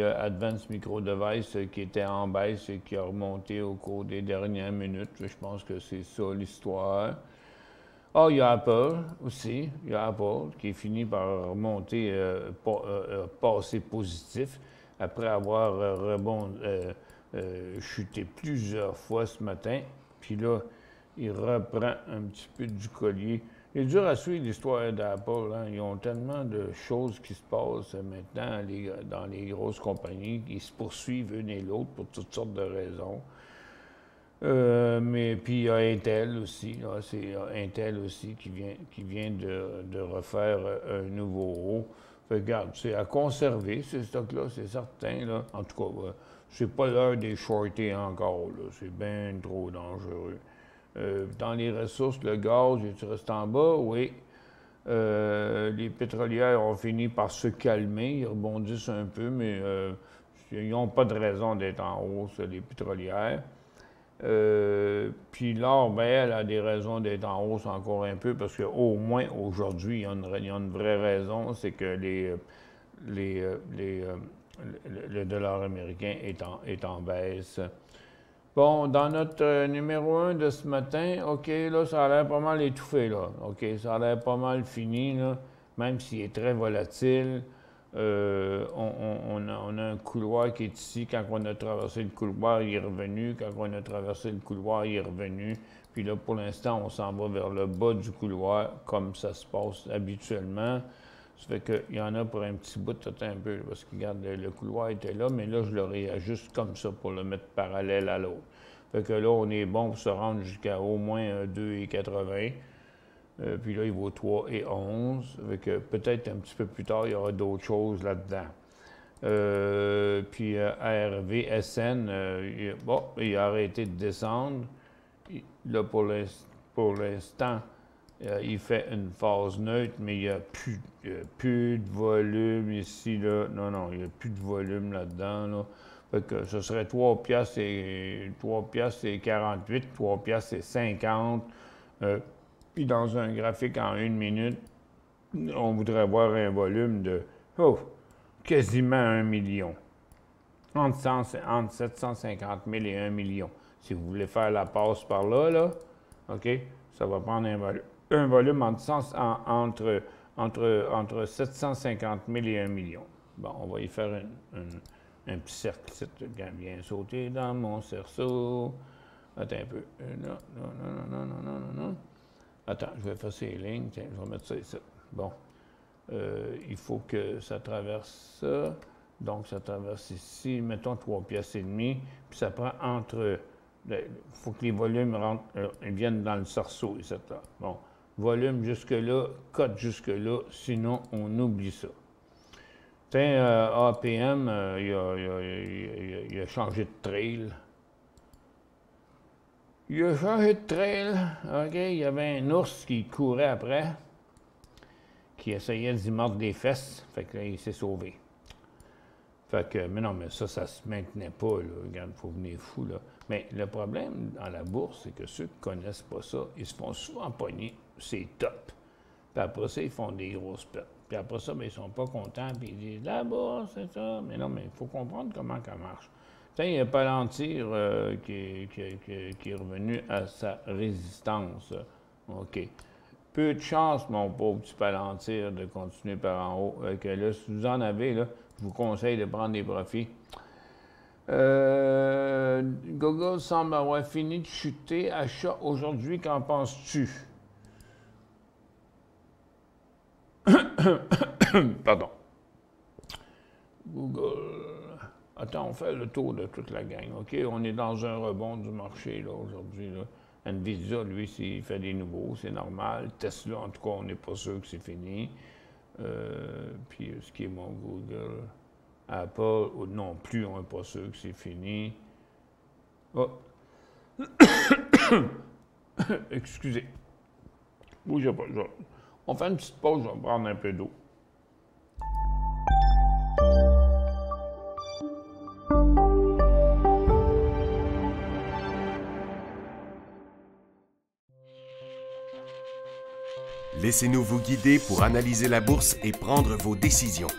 Advanced Micro Device qui était en baisse et qui a remonté au cours des dernières minutes. Je pense que c'est ça l'histoire. Ah, il y a Apple aussi. Il y a Apple qui finit par remonter, passer positif après avoir chuté plusieurs fois ce matin. Puis là, il reprend un petit peu du collier. Il est dur à suivre l'histoire d'Apple. Hein. Ils ont tellement de choses qui se passent maintenant dans les grosses compagnies qui se poursuivent une et l'autre pour toutes sortes de raisons. Mais puis il y a Intel aussi, là, c'est Intel aussi qui vient de refaire un nouveau haut. Fait, regarde, c'est à conserver ces stocks-là, c'est certain. Là. En tout cas, c'est pas l'heure des shorter encore, là. C'est bien trop dangereux. Dans les ressources, le gaz, est-tu resté en bas? Oui. Les pétrolières ont fini par se calmer, ils rebondissent un peu, mais ils n'ont pas de raison d'être en hausse, les pétrolières. Puis l'or, ben, elle a des raisons d'être en hausse encore un peu, parce qu'au moins aujourd'hui, il y a une vraie raison, c'est que le dollar américain est en baisse. Bon, dans notre numéro 1 de ce matin, OK, là, ça a l'air pas mal étouffé, là. OK, ça a l'air pas mal fini, là, même s'il est très volatile. On a un couloir qui est ici. Quand on a traversé le couloir, il est revenu. Quand on a traversé le couloir, il est revenu. Puis là, pour l'instant, on s'en va vers le bas du couloir, comme ça se passe habituellement. Ça fait qu'il y en a pour un petit bout, attends un peu, parce que, regarde, le couloir était là, mais là, je le réajuste comme ça pour le mettre parallèle à l'autre. Fait que là, on est bon pour se rendre jusqu'à au moins 2,80. Puis là, il vaut 3,11. Fait que peut-être un petit peu plus tard, il y aura d'autres choses là-dedans. Puis RVSN, il a arrêté de descendre. Là, pour l'instant, il fait une phase neutre, mais il n'y a plus de volume ici, là. Non, il n'y a plus de volume là-dedans, là. Fait que ce serait 3 piastres et 48, 3 piastres et 50. Puis dans un graphique en 1 minute, on voudrait avoir un volume de quasiment 1 million. Entre 750 000 et 1 million. Si vous voulez faire la passe par là, OK, ça va prendre un volume entre 750 000 et 1 million. Bon, on va y faire un petit cercle. Bien sauter dans mon cerceau. Attends un peu. Non. Attends, je vais effacer les lignes. Tiens, je vais mettre ça ici. Bon. Il faut que ça traverse ça. Donc, ça traverse ici. Mettons 3 piastres et demi. Puis ça prend entre... Il faut que les volumes viennent dans le cerceau, ici. Là. Bon. Volume jusque-là, cote jusque-là. Sinon, on oublie ça. Tiens, APM, il a changé de trail. Il a changé de trail, OK? Il y avait un ours qui courait après, qui essayait d'y mordre des fesses, fait que là, il s'est sauvé. Fait que, mais non, mais ça se maintenait pas, là. Regarde, il faut venir fou, là. Mais le problème dans la bourse, c'est que ceux qui connaissent pas ça, ils se font souvent pogner, c'est top. Puis après ça, ils font des grosses pertes. Puis après ça, bien, ils sont pas contents, puis ils disent, la bourse, c'est ça. Mais non, mais il faut comprendre comment ça marche. Tiens, il y a Palantir qui est revenu à sa résistance. OK. Peu de chance, mon pauvre petit Palantir, de continuer par en haut. Que là, si vous en avez, là, je vous conseille de prendre des profits. Google semble avoir fini de chuter. Achat aujourd'hui, qu'en penses-tu? Pardon. Google. Attends, on fait le tour de toute la gang, OK? On est dans un rebond du marché, là, aujourd'hui, là. Nvidia, lui, s'il fait des nouveaux, c'est normal. Tesla, en tout cas, on n'est pas sûr que c'est fini. Puis, ce qui est mon Google, Apple, non plus, on n'est pas sûr que c'est fini. Oh. Excusez. Bougez pas. On fait une petite pause, je vais prendre un peu d'eau. Laissez-nous vous guider pour analyser la bourse et prendre vos décisions.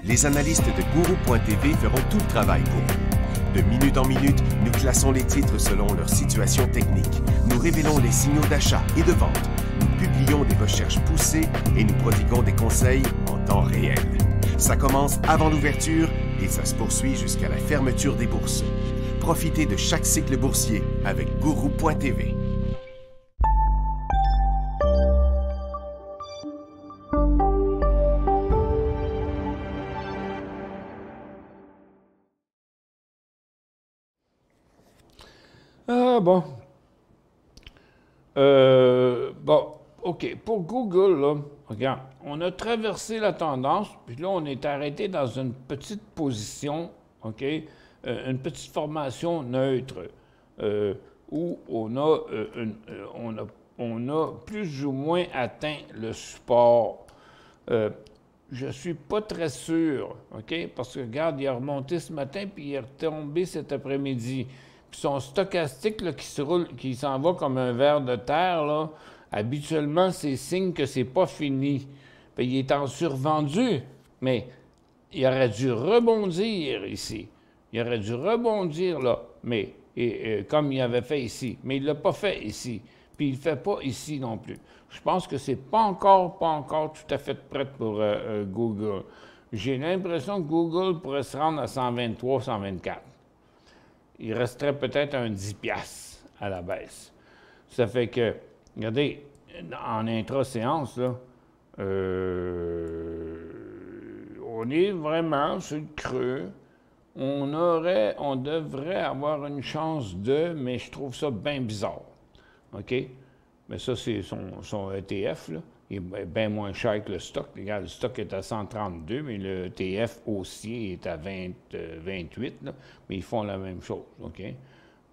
Les analystes de Gourou.tv feront tout le travail pour vous. De minute en minute, nous classons les titres selon leur situation technique. Nous révélons les signaux d'achat et de vente. Nous publions des recherches poussées et nous prodiguons des conseils en temps réel. Ça commence avant l'ouverture et ça se poursuit jusqu'à la fermeture des bourses. Profitez de chaque cycle boursier avec Gourou.tv. Bon. OK. Pour Google, là, regarde, on a traversé la tendance, puis là, on est arrêté dans une petite position, OK? Une petite formation neutre. où on a plus ou moins atteint le support. Je ne suis pas très sûr, OK? Parce que, regarde, il a remonté ce matin, puis il est retombé cet après-midi. Puis son stochastique là, qui s'en va comme un ver de terre, là, habituellement, c'est signe que c'est pas fini. Puis il est en survendu, mais il aurait dû rebondir ici. Il aurait dû rebondir là, mais comme il avait fait ici. Mais il ne l'a pas fait ici. Puis il ne le fait pas ici non plus. Je pense que c'est pas encore tout à fait prêt pour Google. J'ai l'impression que Google pourrait se rendre à 123, 124. Il resterait peut-être un 10$ à la baisse. Ça fait que, regardez, en intra-séance, là, on est vraiment sur le creux. On devrait avoir une chance mais je trouve ça bien bizarre. OK? Mais ça, c'est son ETF, là. Il est bien moins cher que le stock. Regarde, le stock est à 132, mais le ETF haussier est à 28, là. Mais ils font la même chose, OK?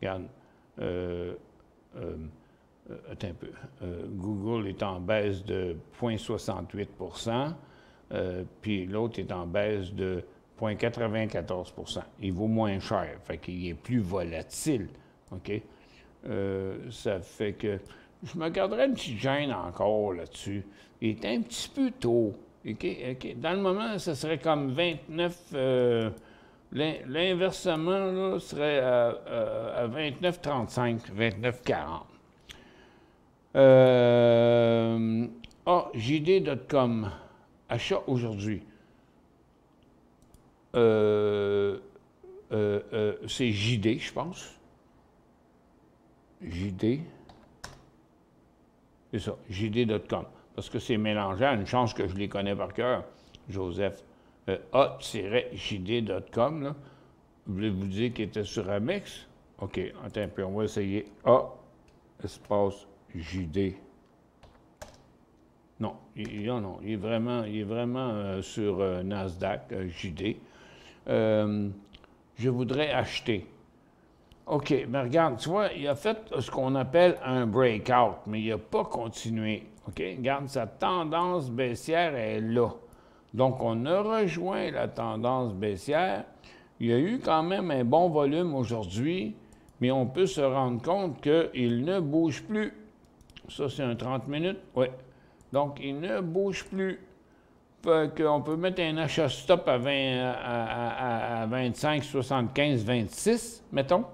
Regarde, attends un peu. Google est en baisse de 0,68 puis l'autre est en baisse de 0,94 Il vaut moins cher, fait qu'il est plus volatile, OK? Ça fait que je me garderais une petite gêne encore là-dessus. Il est un petit peu tôt. OK? Dans le moment, ça serait comme 29. L'inversement là, serait à 29,35, 29,40. JD.com. Achat aujourd'hui. C'est JD, je pense. JD. C'est ça, JD.com. Parce que c'est mélangé, une chance que je les connais par cœur, Joseph. A-JD.com, là. Voulez-vous dire qu'il était sur Amex? OK, attends un peu, on va essayer. A, espace, JD. Non, il est vraiment sur Nasdaq, JD. Je voudrais acheter. OK, mais regarde, tu vois, il a fait ce qu'on appelle un breakout, mais il n'a pas continué. OK, regarde, sa tendance baissière est là. Donc, on a rejoint la tendance baissière. Il y a eu quand même un bon volume aujourd'hui, mais on peut se rendre compte qu'il ne bouge plus. Ça, c'est un 30 minutes? Oui. Donc, il ne bouge plus. On peut mettre un achat stop à 25, 75, 26, mettons.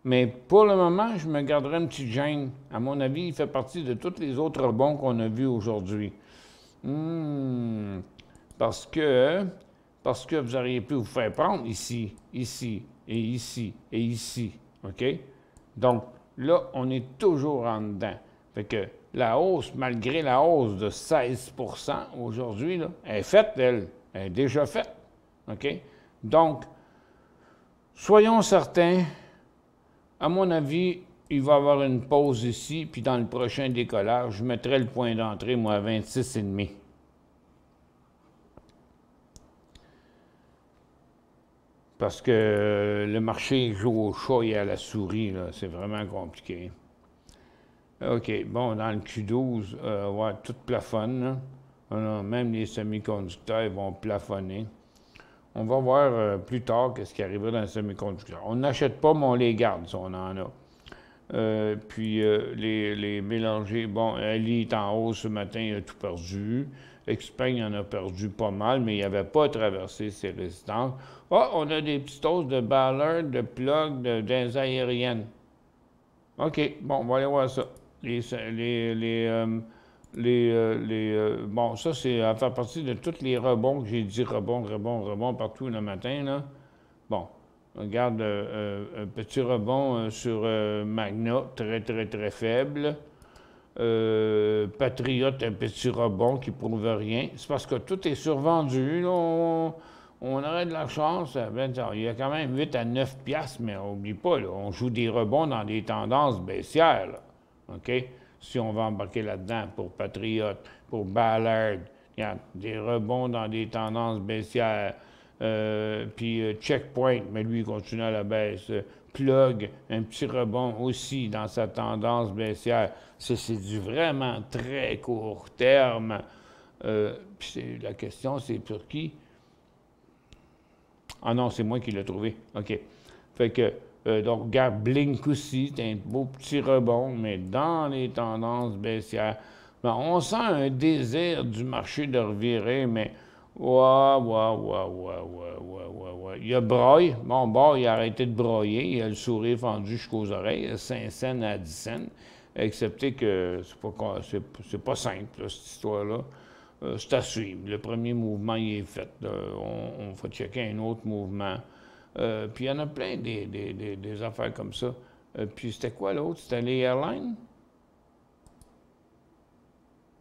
Mais pour le moment, je me garderai une petite gêne. À mon avis, il fait partie de tous les autres rebonds qu'on a vus aujourd'hui. Parce que vous auriez pu vous faire prendre ici, ici, et ici, et ici. OK? Donc, là, on est toujours en dedans. Fait que la hausse, malgré la hausse de 16 aujourd'hui, là, elle est faite, elle. Elle est déjà faite. OK? Donc, soyons certains, à mon avis, il va y avoir une pause ici, puis dans le prochain décollage, je mettrai le point d'entrée, moi, à 26,5. Parce que le marché joue au chat et à la souris, là. C'est vraiment compliqué. OK, bon, dans le Q12, ouais, tout plafonne, là. Alors, même les semi-conducteurs ils vont plafonner. On va voir plus tard qu'est-ce qui arrivera dans les semi-conducteurs. On n'achète pas, mais on les garde, si on en a. Puis les mélangés, bon, Ali est en haut ce matin, il a tout perdu. Xpeng en a perdu pas mal, mais il n'avait pas traversé ses résistances. Ah, on a des petites hausses de Ballard, de plug, des aériennes. OK, bon, on va aller voir ça. Bon, ça, c'est à faire partie de tous les rebonds que j'ai dit, rebond partout le matin, là. Bon, regarde, un petit rebond sur Magna, très, très, très faible. Patriote, un petit rebond qui ne prouve rien. C'est parce que tout est survendu, là. On aurait de la chance. Il y a quand même 8 à 9 piastres, mais n'oublie pas, là, on joue des rebonds dans des tendances baissières, là. OK? Si on va embarquer là-dedans pour Patriote, pour Ballard, il y a des rebonds dans des tendances baissières. Puis Checkpoint, mais lui, il continue à la baisse. Plug, un petit rebond aussi dans sa tendance baissière. Ça, c'est du vraiment très court terme. Puis la question, c'est pour qui? Ah non, c'est moi qui l'ai trouvé. OK. Fait que, donc, regarde, Blink aussi, c'est un beau petit rebond, mais dans les tendances baissières. Ben, on sent un désir du marché de revirer, mais ouais. Il y a broye. Bon, il a arrêté de broyer. Il a le sourire fendu jusqu'aux oreilles, 5 cents à 10 cents. Excepté que c'est pas simple, là, cette histoire-là. C'est à suivre. Le premier mouvement, il est fait. On va checker un autre mouvement. Puis il y en a plein des affaires comme ça. Puis c'était quoi l'autre? C'était les airlines?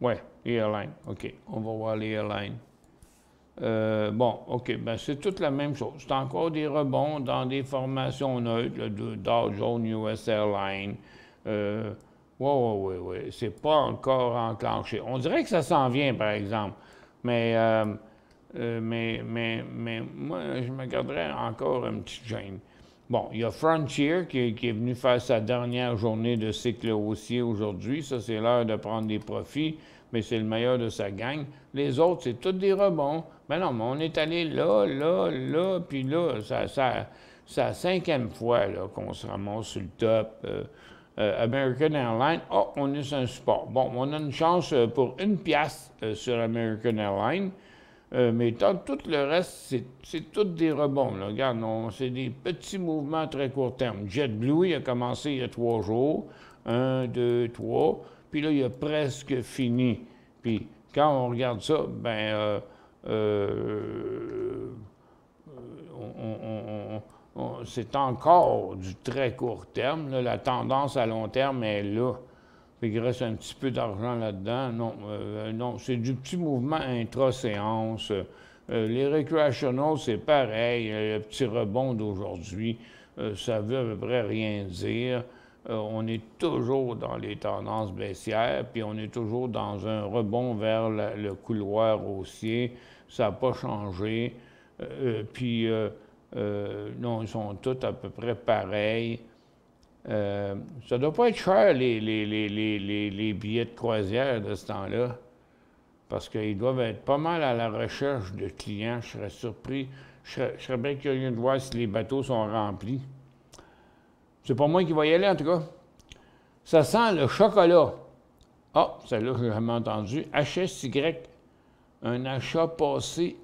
Oui, les airlines. OK, on va voir les airlines. Bon, OK, ben c'est toute la même chose. C'est encore des rebonds dans des formations neutres, le Dow Jones, US Airlines. Oui. C'est pas encore enclenché. On dirait que ça s'en vient, par exemple. Mais moi, je me garderais encore un petit gêne. Bon, il y a Frontier qui est venu faire sa dernière journée de cycle haussier aujourd'hui. Ça, c'est l'heure de prendre des profits, mais c'est le meilleur de sa gang. Les autres, c'est tous des rebonds. Mais non, mais on est allé là, puis là, c'est la 5e fois qu'on se ramasse sur le top. American Airlines, on est sur un support. Bon, on a une chance pour 1 piastre sur American Airlines, mais tout le reste, c'est tous des rebonds. Là. Regarde, c'est des petits mouvements très court terme. JetBlue, il a commencé il y a 3 jours. 1, 2, 3. Puis là, il a presque fini. Puis quand on regarde ça, ben, c'est encore du très court terme. Là. La tendance à long terme est là. Il reste un petit peu d'argent là-dedans. Non, c'est du petit mouvement intra-séance. Les recreationals, c'est pareil. Le petit rebond d'aujourd'hui, ça veut à peu près rien dire. On est toujours dans les tendances baissières, puis on est toujours dans un rebond vers le couloir haussier. Ça n'a pas changé. Non, ils sont tous à peu près pareils. Ça ne doit pas être cher, les billets de croisière de ce temps-là, parce qu'ils doivent être pas mal à la recherche de clients. Je serais surpris. Je serais bien curieux de voir si les bateaux sont remplis. C'est pas moi qui vais y aller, en tout cas. Ça sent le chocolat. Ah, celle-là, j'ai jamais entendu. HSY, un achat passé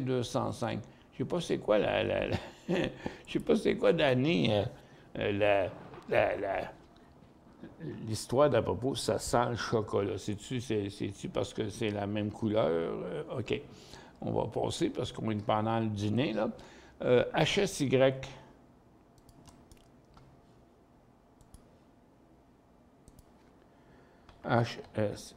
205. Je sais pas c'est quoi je sais pas c'est quoi d'année l'histoire d'à propos, ça sent le chocolat. C'est-tu parce que c'est la même couleur? OK. On va passer parce qu'on est pendant le dîner, là. HSY. HSY.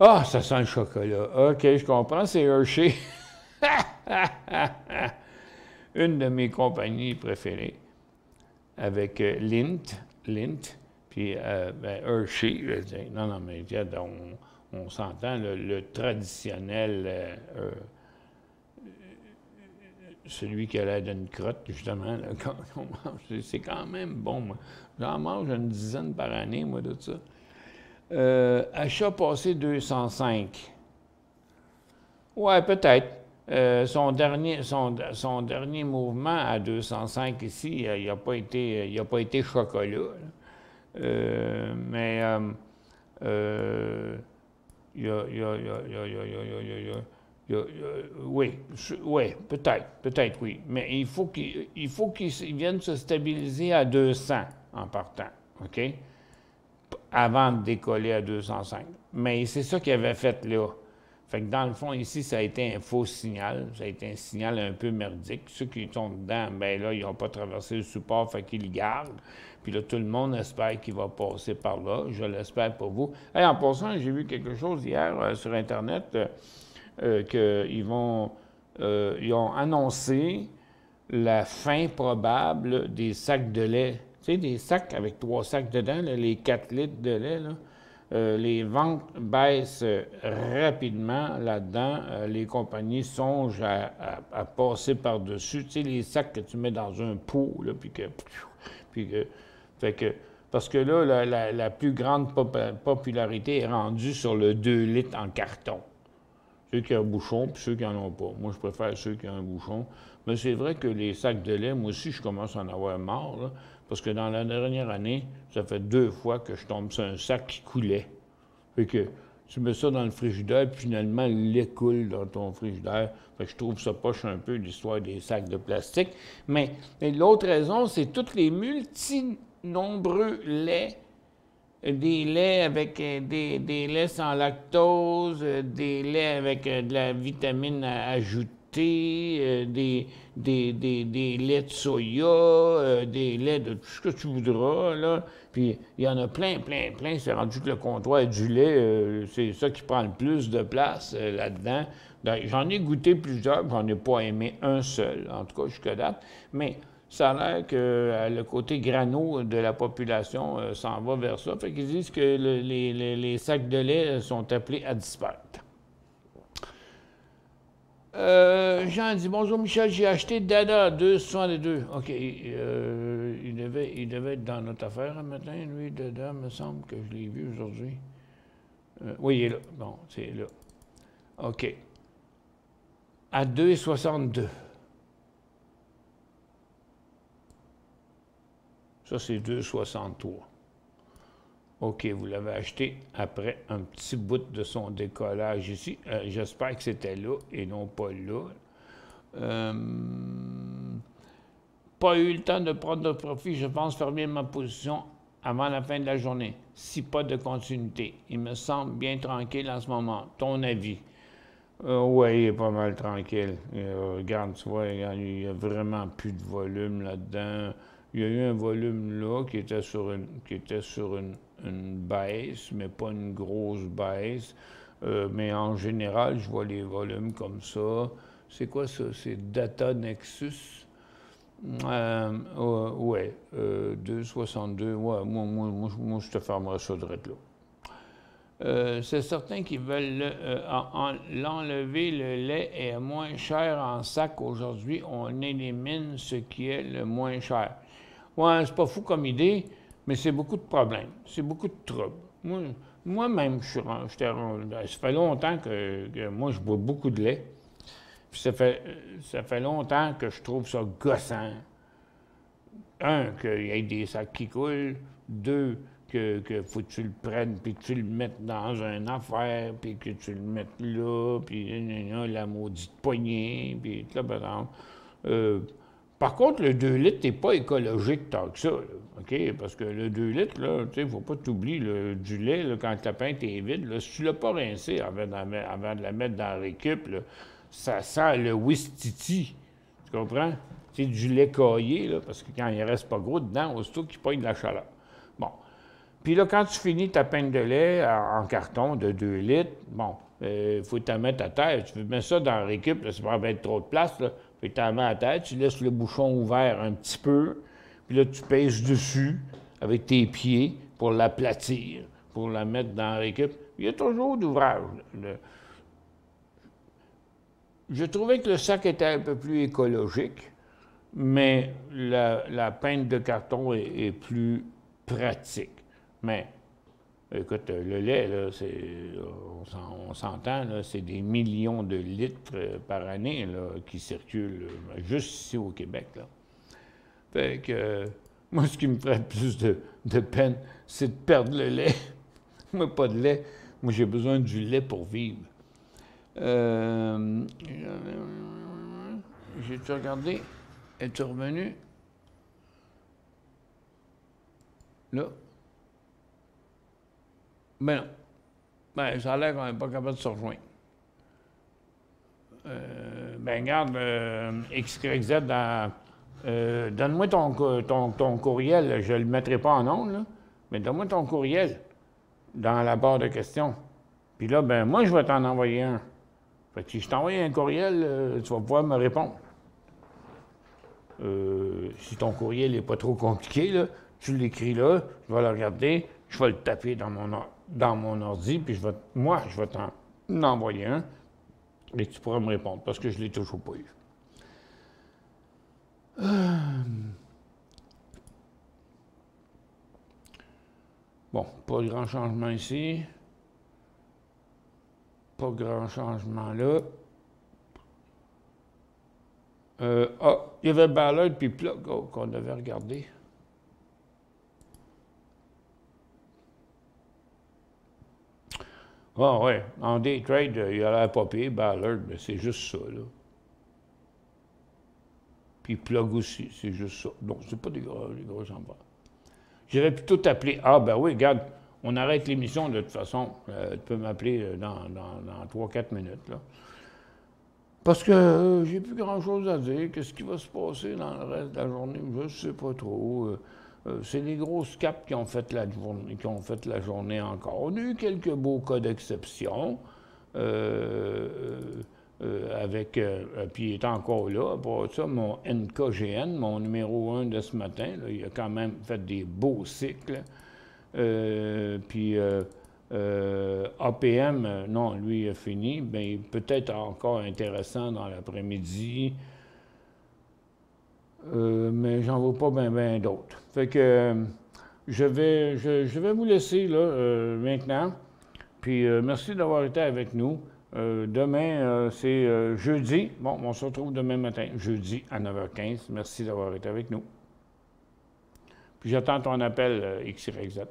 Ah, ça sent le chocolat. OK, je comprends, c'est Hershey. Une de mes compagnies préférées, avec Lindt, puis Hershey. Non, mais on s'entend, le traditionnel, celui qui a l'air d'une crotte, justement, là, c'est quand même bon. Moi. J'en mange une dizaine par année, moi, de ça. Achat passé 205. Ouais, peut-être. Son dernier mouvement à 205 ici, il n'a pas été chocolat. Mais oui, peut-être, oui. Mais il faut qu'il vienne se stabiliser à 200 en partant, OK? Avant de décoller à 205. Mais c'est ça qu'il avait fait là. Fait que dans le fond, ici, ça a été un faux signal. Ça a été un signal un peu merdique. Ceux qui sont dedans, ben là, ils n'ont pas traversé le support, fait qu'ils le gardent. Puis là, tout le monde espère qu'il va passer par là. Je l'espère pour vous. Hey, en passant, j'ai vu quelque chose hier sur Internet qu'ils ont annoncé la fin probable des sacs de lait. Tu sais, des sacs avec 3 sacs dedans, là, les 4 litres de lait, là. les ventes baissent rapidement là-dedans. Les compagnies songent à passer par-dessus. Tu sais, les sacs que tu mets dans un pot, là, fait que, parce que là, la plus grande popularité est rendue sur le 2 litres en carton. Ceux qui ont un bouchon, puis ceux qui n'en ont pas. Moi, je préfère ceux qui ont un bouchon. Mais c'est vrai que les sacs de lait, moi aussi, je commence à en avoir marre, là, parce que dans la dernière année, ça fait 2 fois que je tombe sur un sac qui coulait. Fait que tu mets ça dans le frigidaire, puis finalement, le lait coule dans ton frigidaire. Fait que je trouve ça poche un peu, l'histoire des sacs de plastique. Mais l'autre raison, c'est tous les nombreux laits, des laits avec des laits sans lactose, des laits avec de la vitamine ajoutée, des laits de soya, des laits de tout ce que tu voudras, là. Puis il y en a plein. C'est rendu que le comptoir du lait, c'est ça qui prend le plus de place là-dedans. J'en ai goûté plusieurs, j'en ai pas aimé un seul, en tout cas jusqu'à date. Mais ça a l'air que le côté grano de la population s'en va vers ça. Fait qu'ils disent que les sacs de lait sont appelés à disparaître. Jean dit « Bonjour Michel, j'ai acheté Dada 2,62. » OK, il devait être dans notre affaire un matin, lui, Dada, me semble que je l'ai vu aujourd'hui. Oui, il est là. Bon, c'est là. OK. À 2,62. Ça, c'est 2,63. OK, vous l'avez acheté après un petit bout de son décollage ici. J'espère que c'était là et non pas là. Pas eu le temps de prendre de profit. Je pense fermer ma position avant la fin de la journée. Si pas de continuité. Il me semble bien tranquille en ce moment. Ton avis? Oui, il est pas mal tranquille. Regarde, tu vois, il y a vraiment plus de volume là-dedans. Il y a eu un volume là qui était sur une baisse, mais pas une grosse baisse. Mais en général, je vois les volumes comme ça. C'est quoi ça? C'est Data Nexus. Ouais, 2,62. Ouais, moi, je te fermerai ça direct là. C'est certain qu'ils veulent l'enlever. Le lait est moins cher en sac aujourd'hui. On élimine ce qui est le moins cher. Ouais, c'est pas fou comme idée, mais c'est beaucoup de problèmes. C'est beaucoup de troubles. Moi-même, ça fait longtemps que moi, je bois beaucoup de lait. Puis ça fait longtemps que je trouve ça gossant. Un, qu'il y ait des sacs qui coulent. Deux, que faut que tu le prennes, puis que tu le mettes dans une affaire, puis que tu le mettes là, puis la maudite poignée, puis tout là, par contre, le 2 litres n'est pas écologique tant que ça, là, OK? Parce que le 2 litres, là, tu sais, il ne faut pas t'oublier, du lait, là, quand ta pinte est vide, là, si tu ne l'as pas rincé avant de la mettre dans la récup, là, ça sent le Wistiti. Tu comprends? C'est du lait caillé, là, parce que quand il ne reste pas gros dedans, aussitôt qu'il pogne de la chaleur. Bon. Puis là, quand tu finis ta pinte de lait en carton de 2 litres, bon, il faut te mettre à terre. Tu mets ça dans la récup, là, ça va être trop de place, là. Puis tu la mets à terre, tu laisses le bouchon ouvert un petit peu, puis là, tu pèses dessus avec tes pieds pour l'aplatir, pour la mettre dans la récup. Il y a toujours d'ouvrage. Je trouvais que le sac était un peu plus écologique, mais la pinte de carton est plus pratique. Mais, écoute, le lait, là, on s'entend, là, c'est des millions de litres par année là, qui circulent, juste ici au Québec. Là. Fait que, moi, ce qui me ferait plus de peine, c'est de perdre le lait. Moi, pas de lait. Moi, j'ai besoin du lait pour vivre. J'ai-tu regardé? Es-tu revenu? Là? Ben non. Ben, ça a l'air qu'on n'est pas capable de se rejoindre. Ben, regarde, XYZ, donne-moi ton courriel. Je ne le mettrai pas en ondes, là, mais donne-moi ton courriel dans la barre de questions. Puis là, ben, moi, je vais t'en envoyer un. Fait que si je t'envoie un courriel, tu vas pouvoir me répondre. Si ton courriel n'est pas trop compliqué, là, tu l'écris là, je vais le regarder, je vais le taper dans dans mon ordi, puis moi, je vais t'en envoyer un, et tu pourras me répondre, parce que je ne l'ai toujours pas eu. Bon, pas de grand changement ici. Pas grand changement là. Il y avait Ballard puis Plug qu'on devait regarder. Ah ouais, en day trade, il a l'air pas pire, Ballard, mais c'est juste ça, là. Puis Plug aussi, c'est juste ça. Donc, c'est pas des gros endroits. J'aurais plutôt t'appeler. Ah, ben oui, regarde, on arrête l'émission de toute façon. Tu peux m'appeler dans 3-4 minutes, là. Parce que j'ai plus grand-chose à dire. Qu'est-ce qui va se passer dans le reste de la journée? Je ne sais pas trop. C'est les grosses caps qui ont fait la journée encore. On a eu quelques beaux cas d'exception. Puis il est encore là. Pour ça, mon NKGN, mon numéro 1 de ce matin, là, il a quand même fait des beaux cycles. Puis APM, non, lui, il a fini, mais peut-être encore intéressant dans l'après-midi. Mais j'en vois pas bien d'autres. Fait que je vais vous laisser là maintenant. Puis merci d'avoir été avec nous. Demain, c'est jeudi. Bon, on se retrouve demain matin, jeudi à 9h15. Merci d'avoir été avec nous. Puis j'attends ton appel XYZ.